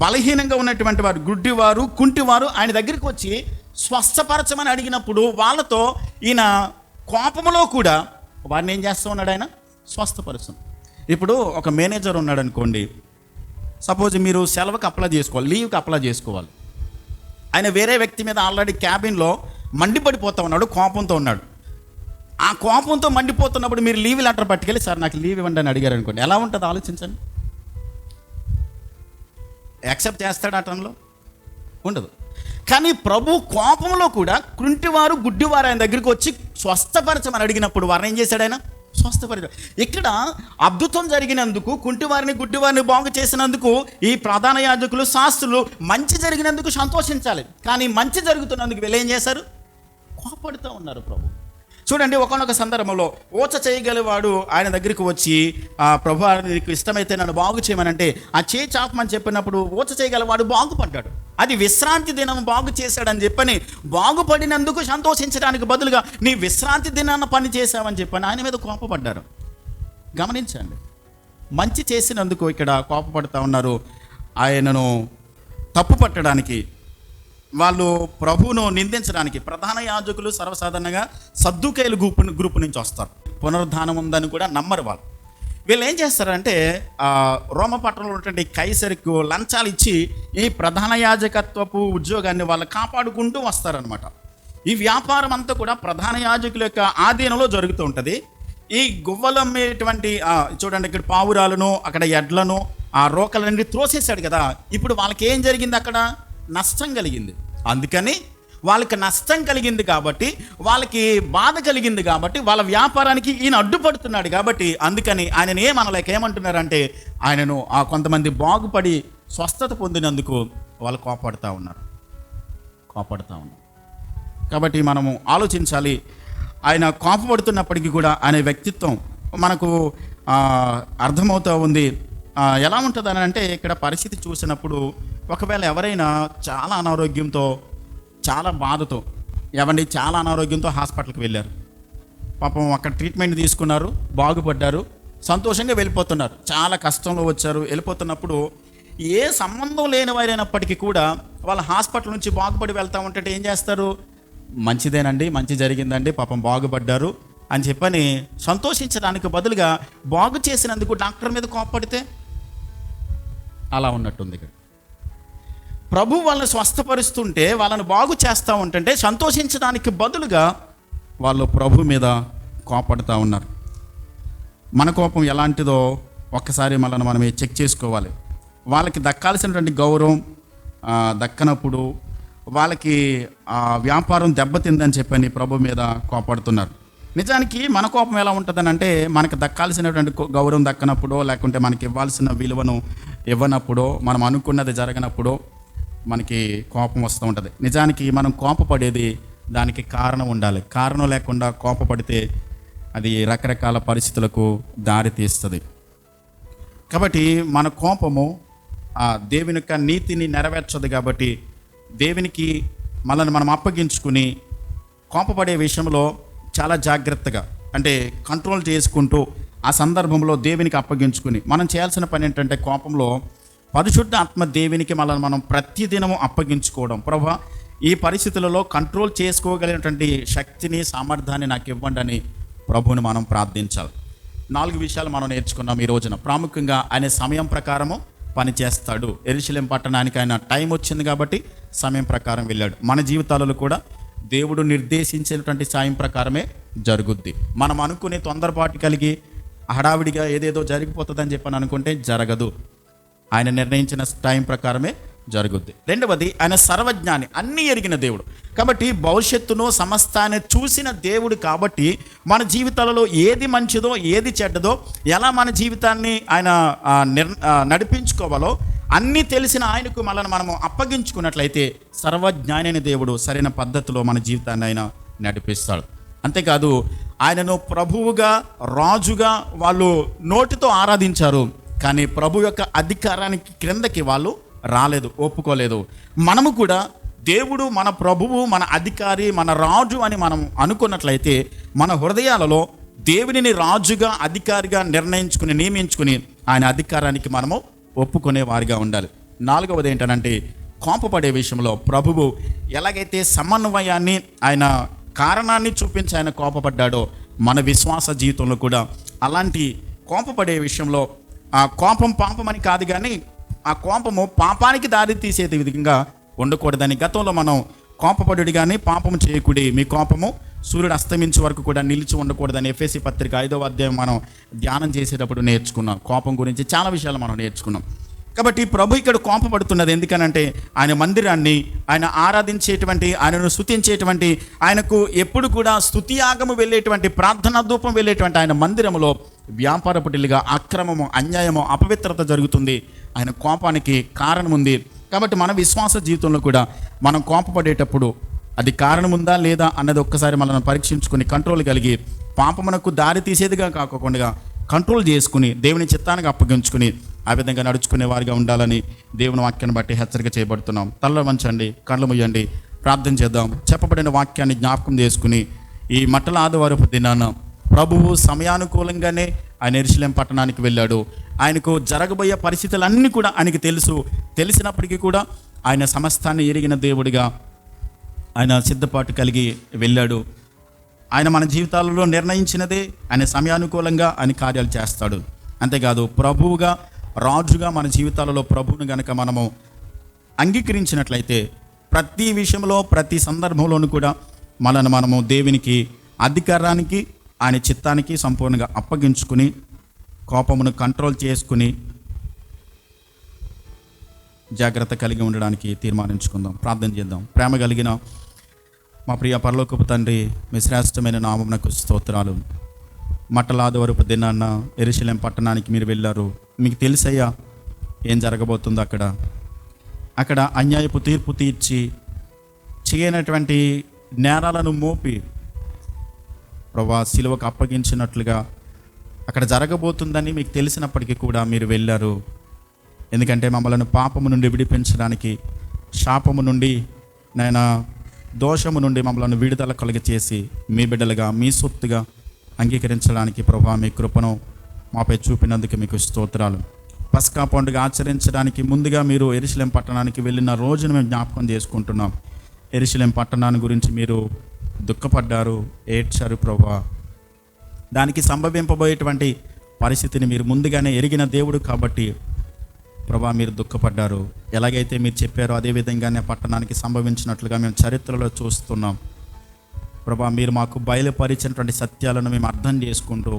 బలహీనంగా ఉన్నటువంటి వారు, గుడ్డివారు, కుంటివారు ఆయన దగ్గరికి వచ్చి స్వస్థపరచమని అడిగినప్పుడు వాళ్ళతో ఈయన కోపంలో కూడా వారిని ఏం చేస్తూ ఉన్నాడు? ఆయన స్వస్థపరచం. ఇప్పుడు ఒక మేనేజర్ ఉన్నాడు అనుకోండి, సపోజ్ మీరు సెలవుకి అప్లై చేసుకోవాలి, లీవ్కి అప్లై చేసుకోవాలి. ఆయన వేరే వ్యక్తి మీద ఆల్రెడీ క్యాబిన్లో మండిపడిపోతూ ఉన్నాడు, కోపంతో ఉన్నాడు. ఆ కోపంతో మండిపోతున్నప్పుడు మీరు లీవ్ లెటర్ పట్టుకెళ్ళి, సార్ నాకు లీవ్ ఇవ్వండి అని అడిగారు అనుకోండి, ఎలా ఉంటుంది ఆలోచించండి. యాక్సెప్ట్ చేస్తాడు ఆ టైంలో? ఉండదు. కానీ ప్రభు కోపంలో కూడా కుంటివారు, గుడ్డివారు ఆయన దగ్గరికి వచ్చి స్వస్థపరచమని అడిగినప్పుడు వారిని ఏం చేశాడు? ఆయన స్వస్థపరిచాడు. ఇక్కడ అద్భుతం జరిగినందుకు, కుంటివారిని గుడ్డివారిని బాగు చేసినందుకు ఈ ప్రధాన యాజకులు, శాస్త్రులు మంచి జరిగినందుకు సంతోషించాలి. కానీ మంచి జరుగుతున్నందుకు వీళ్ళు ఏం చేశారు? కోపడుతూ ఉన్నారు ప్రభు. చూడండి, ఒకనొక సందర్భంలో ఓచ చేయగలివాడు ఆయన దగ్గరికి వచ్చి, ప్రభు నీకు ఇష్టమైతే నన్ను బాగు చేయమనంటే ఆ చేయి చాపమని చెప్పినప్పుడు ఓచ చేయగలవాడు బాగుపడ్డాడు. అది విశ్రాంతి దినం బాగు చేశాడని చెప్పని బాగుపడినందుకు సంతోషించడానికి బదులుగా నీ విశ్రాంతి దినాన్న పని చేశావని చెప్పని ఆయన మీద కోపపడ్డారు. గమనించండి, మంచి చేసినందుకు ఇక్కడ కోపపడుతూ ఉన్నారు. ఆయనను తప్పు పట్టడానికి, వాళ్ళు ప్రభువును నిందించడానికి. ప్రధాన యాజకులు సర్వసాధారణంగా సద్దుకైలు గ్రూపు నుంచి వస్తారు. పునరుద్ధానం ఉందని కూడా నమ్మరు వాళ్ళు. వీళ్ళు ఏం చేస్తారంటే రోమపట్టణంలో ఉన్నటువంటి కైసరికి లంచాలు ఇచ్చి ఈ ప్రధాన యాజకత్వపు ఉద్యోగాన్ని వాళ్ళు కాపాడుకుంటూ వస్తారనమాట. ఈ వ్యాపారం అంతా కూడా ప్రధాన యాజకుల యొక్క ఆధీనంలో జరుగుతూ ఉంటుంది. ఈ గువ్వలు అమ్మేటువంటి చూడండి, ఇక్కడ పావురాలను, అక్కడ ఎడ్లను, ఆ రోకలన్నీ త్రోసేశాడు కదా. ఇప్పుడు వాళ్ళకి ఏం జరిగింది? అక్కడ నష్టం కలిగింది. అందుకని వాళ్ళకి నష్టం కలిగింది కాబట్టి, వాళ్ళకి బాధ కలిగింది కాబట్టి, వాళ్ళ వ్యాపారానికి ఈయన అడ్డుపడుతున్నాడు కాబట్టి, అందుకని ఆయనను ఏమంటున్నారంటే ఆయనను కొంతమంది బాగుపడి స్వస్థత పొందినందుకు వాళ్ళు కోపడుతూ ఉన్నారు. కాబట్టి మనము ఆలోచించాలి. ఆయన కోపపడుతున్నప్పటికీ కూడా ఆయన వ్యక్తిత్వం మనకు అర్థమవుతూ ఉంది. ఎలా ఉంటుందని అంటే, ఇక్కడ పరిస్థితి చూసినప్పుడు ఒకవేళ ఎవరైనా చాలా అనారోగ్యంతో, చాలా బాధతో, చాలా అనారోగ్యంతో హాస్పిటల్కి వెళ్ళారు, పాపం అక్కడ ట్రీట్మెంట్ తీసుకున్నారు, బాగుపడ్డారు, సంతోషంగా వెళ్ళిపోతున్నారు. చాలా కష్టంలో వచ్చారు, వెళ్ళిపోతున్నప్పుడు ఏ సంబంధం లేని వారైనప్పటికీ కూడా వాళ్ళ హాస్పిటల్ నుంచి బాగుపడి వెళ్తూ ఉంటే ఏం చేస్తారు? మంచిదేనండి, మంచి జరిగిందండి, పాపం బాగుపడ్డారు అని చెప్పని సంతోషించడానికి బదులుగా బాగు చేసినందుకు డాక్టర్ మీద కోపపడితే అలా ఉన్నట్టుంది. ఇక్కడ ప్రభు వాళ్ళని స్వస్థపరుస్తుంటే, వాళ్ళని బాగు చేస్తూ ఉంటుంటే సంతోషించడానికి బదులుగా వాళ్ళు ప్రభు మీద కోపడుతూ ఉన్నారు. మన కోపం ఎలాంటిదో ఒక్కసారి మనల్ని మనమే చెక్ చేసుకోవాలి. వాళ్ళకి దక్కాల్సినటువంటి గౌరవం దక్కనప్పుడు వాళ్ళకి వ్యాపారం దెబ్బతిందని చెప్పని ప్రభు మీద కోపడుతున్నారు. నిజానికి మన కోపం ఎలా ఉంటుందని అంటే, మనకు దక్కాల్సినటువంటి గౌరవం దక్కనప్పుడో, లేకుంటే మనకి ఇవ్వాల్సిన విలువను ఇవ్వనప్పుడో, మనం అనుకున్నది జరగనప్పుడో మనకి కోపం వస్తూ ఉంటుంది. నిజానికి మనం కోపపడేది దానికి కారణం ఉండాలి. కారణం లేకుండా కోపపడితే అది రకరకాల పరిస్థితులకు దారి తీస్తుంది. కాబట్టి మన కోపము దేవుని యొక్క నీతిని నెరవేర్చదు. కాబట్టి దేవునికి మనల్ని మనం అప్పగించుకుని కోపపడే విషయంలో చాలా జాగ్రత్తగా, అంటే కంట్రోల్ చేసుకుంటూ ఆ సందర్భంలో దేవునికి అప్పగించుకుని మనం చేయాల్సిన పని ఏంటంటే, కోపంలో పరిశుద్ధ ఆత్మ దేవునికి మనల్ని మనం ప్రతిదినము అప్పగించుకోవడం. ప్రభువా, ఈ పరిస్థితులలో కంట్రోల్ చేసుకోగలిగినటువంటి శక్తిని, సామర్థ్యాన్ని నాకు ఇవ్వండి అని ప్రభువుని మనం ప్రార్థించాలి. 4 విషయాలు మనం నేర్చుకున్నాం ఈ రోజున. ప్రాముఖ్యంగా ఆయన సమయం ప్రకారము పని చేస్తాడు. యెరూషలేము పట్టణానికి ఆయన టైం వచ్చింది కాబట్టి సమయం ప్రకారం వెళ్ళాడు. మన జీవితాలలో కూడా దేవుడు నిర్దేశించినటువంటి సాయం ప్రకారమే జరుగుద్ది. మనం అనుకునే తొందరపాటు కలిగి హడావిడిగా ఏదేదో జరిగిపోతుందని చెప్పని అనుకుంటే జరగదు. ఆయన నిర్ణయించిన టైం ప్రకారమే జరుగుద్ది. రెండవది, ఆయన సర్వజ్ఞాని, అన్నీ ఎరిగిన దేవుడు. కాబట్టి భవిష్యత్తును సమస్తాన్ని చూసిన దేవుడు కాబట్టి మన జీవితాలలో ఏది మంచిదో ఏది చెడ్డదో, ఎలా మన జీవితాన్ని ఆయన నడిపించుకోవాలో అన్నీ తెలిసిన ఆయనకు మనము అప్పగించుకున్నట్లయితే సర్వజ్ఞాని అయిన దేవుడు సరైన పద్ధతిలో మన జీవితాన్ని ఆయన నడిపిస్తాడు. అంతేకాదు, ఆయనను ప్రభువుగా, రాజుగా వాళ్ళు నోటితో ఆరాధించారు, కానీ ప్రభు యొక్క అధికారానికి క్రిందకి వాళ్ళు రాలేదు, ఒప్పుకోలేదు. మనము కూడా దేవుడు మన ప్రభువు, మన అధికారి, మన రాజు అని మనం అనుకున్నట్లయితే మన హృదయాలలో దేవునిని రాజుగా, అధికారిగా నియమించుకుని ఆయన అధికారానికి మనము ఒప్పుకునే వారిగా ఉండాలి. 4వది ఏంటంటే, కోపపడే విషయంలో ప్రభువు ఎలాగైతే సమన్వయాన్ని, ఆయన కారణాన్ని చూపించి ఆయన కోపపడ్డాడో, మన విశ్వాస జీవితంలో కూడా అలాంటి కోపపడే విషయంలో ఆ కోపం పాపమని కాదు, కానీ ఆ కోపము పాపానికి దారి తీసేది విధంగా ఉండకూడదని. గతంలో మనం కోపపడుడి కానీ పాపము చేయకూడి, మీ కోపము సూర్యుడు అస్తమించే వరకు కూడా నిలిచి ఉండకూడదని ఎఫెసీ పత్రిక 5వ అధ్యాయం మనం ధ్యానం చేసేటప్పుడు నేర్చుకున్నాం. కోపం గురించి చాలా విషయాలు మనం నేర్చుకున్నాం. కాబట్టి ప్రభు ఇక్కడ కోపపడుతున్నది ఎందుకనంటే, ఆయన మందిరాన్ని, ఆయన ఆరాధించేటువంటి, ఆయనను స్తుతించేటువంటి, ఆయనకు ఎప్పుడు కూడా స్తుతియాగము వెళ్ళేటువంటి, ప్రార్థనా ధూపం వెళ్ళేటువంటి ఆయన మందిరములో వ్యాపారపుటిలుగా అక్రమము, అన్యాయము, అపవిత్రత జరుగుతుంది. ఆయన కోపానికి కారణం ఉంది. కాబట్టి మన విశ్వాస జీవితంలో కూడా మనం కోపపడేటప్పుడు అది కారణం ఉందా లేదా అన్నది ఒక్కసారి మనల్ని పరీక్షించుకొని కంట్రోల్ కలిగి, పాపమునకు దారి తీసేదిగా కాకుండా కంట్రోల్ చేసుకుని దేవుని చిత్తానికి అప్పగించుకుని ఆ విధంగా నడుచుకునే వారిగా ఉండాలని దేవుని వాక్యాన్ని బట్టి హెచ్చరిక చేయబడుతున్నాం. తలలో వంచండి, కళ్ళు మూయండి, ప్రార్థన చేద్దాం. చెప్పబడిన వాక్యాన్ని జ్ఞాపకం చేసుకుని ఈ మట్టల ఆదివారపు దినాన ప్రభువు సమయానుకూలంగానే ఆయన యెరూషలేము పట్టణానికి వెళ్ళాడు. ఆయనకు జరగబోయే పరిస్థితులన్నీ కూడా ఆయనకి తెలిసినప్పటికీ కూడా ఆయన సమస్తాన్ని ఎరిగిన దేవుడిగా ఆయన సిద్ధపాటు కలిగి వెళ్ళాడు. ఆయన మన జీవితాలలో నిర్ణయించినదే ఆయన సమయానుకూలంగా ఆయన కార్యాలు చేస్తాడు. అంతేకాదు, ప్రభువుగా, రాజుగా మన జీవితాలలో ప్రభువును గనక మనము అంగీకరించినట్లయితే ప్రతి విషయంలో, ప్రతి సందర్భంలోనూ కూడా మనము దేవునికి, అధికారానికి, ఆయన చిత్తానికి సంపూర్ణంగా అప్పగించుకుని కోపమును కంట్రోల్ చేసుకుని జాగ్రత్త కలిగి ఉండడానికి తీర్మానించుకుందాం. ప్రార్థన చేద్దాం. ప్రేమ కలిగిన మా ప్రియ పరలోకపు తండ్రి, మీ శ్రేష్టమైన నామమునకు స్తోత్రాలు. మట్టల ఆదివారపు దినాన్న యెరూషలేము పట్టణానికి మీరు వెళ్ళారు. మీకు తెలుసయ్యా ఏం జరగబోతుందో. అక్కడ అన్యాయపు తీర్పు తీర్చి చేయనటువంటి నేరాలను మోపి ప్రభువా సిలువకు అప్పగించినట్లుగా అక్కడ జరగబోతుందని మీకు తెలిసినప్పటికీ కూడా మీరు వెళ్ళారు. ఎందుకంటే మమ్మల్ని పాపము నుండి విడిపించడానికి, శాపము నుండి, నాయనా దోషము నుండి మమ్మల్ని విడుదల కలిగి చేసి మీ బిడ్డలుగా, మీ సొత్తుగా అంగీకరించడానికి ప్రభువా మీ కృపను మాపై చూపినందుకు మీకు స్తోత్రాలు. పస్కా పండుగ ఆచరించడానికి ముందుగా మీరు యెరూషలేము పట్టణానికి వెళ్ళిన రోజును మేము జ్ఞాపకం చేసుకుంటున్నాం. యెరూషలేము పట్టణాన్ని గురించి మీరు దుఃఖపడ్డారు, ఏడ్చారు ప్రభువా. దానికి సంభవింపబోయేటువంటి పరిస్థితిని మీరు ముందుగానే ఎరిగిన దేవుడు కాబట్టి ప్రభువా మీరు దుఃఖపడ్డారు. ఎలాగైతే మీరు చెప్పారో అదేవిధంగానే పట్టణానికి సంభవించినట్లుగా మేము చరిత్రలో చూస్తున్నాం. ప్రభువా మీరు మాకు బయలుపరిచినటువంటి సత్యాలను మేము అర్థం చేసుకుంటూ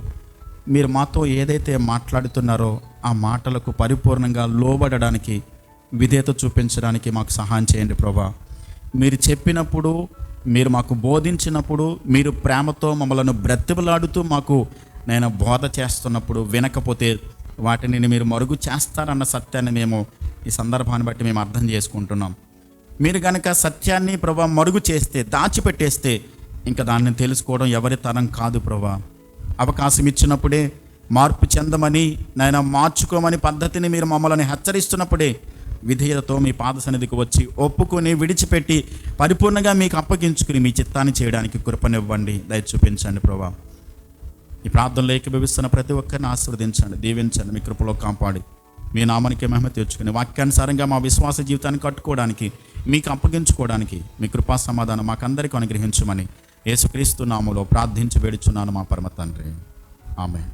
మీరు మాతో ఏదైతే మాట్లాడుతున్నారో ఆ మాటలకు పరిపూర్ణంగా లోబడడానికి, విధేయత చూపించడానికి మాకు సహాయం చేయండి ప్రభా. మీరు చెప్పినప్పుడు, మీరు మాకు బోధించినప్పుడు, మీరు ప్రేమతో మమ్మల్ని బ్రతిమలాడుతూ మాకు నేను బోధ చేస్తున్నప్పుడు వినకపోతే వాటిని మీరు మరుగు చేస్తారన్న సత్యాన్ని మేము ఈ సందర్భాన్ని బట్టి మేము అర్థం చేసుకుంటున్నాం. మీరు కనుక సత్యాన్ని ప్రభా మరుగు చేస్తే, దాచిపెట్టేస్తే ఇంకా దాన్ని తెలుసుకోవడం ఎవరి తరం కాదు ప్రభా. అవకాశం ఇచ్చినప్పుడే మార్పు చెందమని, నాయన మార్చుకోమని పద్ధతిని మీరు మమ్మల్ని హెచ్చరిస్తున్నప్పుడే విధేయతతో మీ పాద సన్నిధికి వచ్చి ఒప్పుకొని విడిచిపెట్టి పరిపూర్ణంగా మీకు అప్పగించుకుని మీ చిత్తాన్ని చేయడానికి కృపనివ్వండి, దయ చూపించండి ప్రభా. ఈ ప్రార్థనలో ఏకీభవిస్తున్న ప్రతి ఒక్కరిని ఆశీర్వదించండి, దీవించండి, మీ కృపలో కాపాడి మీ నామానికి మహిమ తెచ్చుకుని వాక్యానుసారంగా మా విశ్వాస జీవితాన్ని కట్టుకోవడానికి, మీకు అప్పగించుకోవడానికి మీ కృపా సమాధానం మాకందరికీ అనుగ్రహించమని యేసుక్రీస్తు నామములో ప్రార్థించి వేడుచున్నాను మా పరమ తండ్రి. ఆమేన్.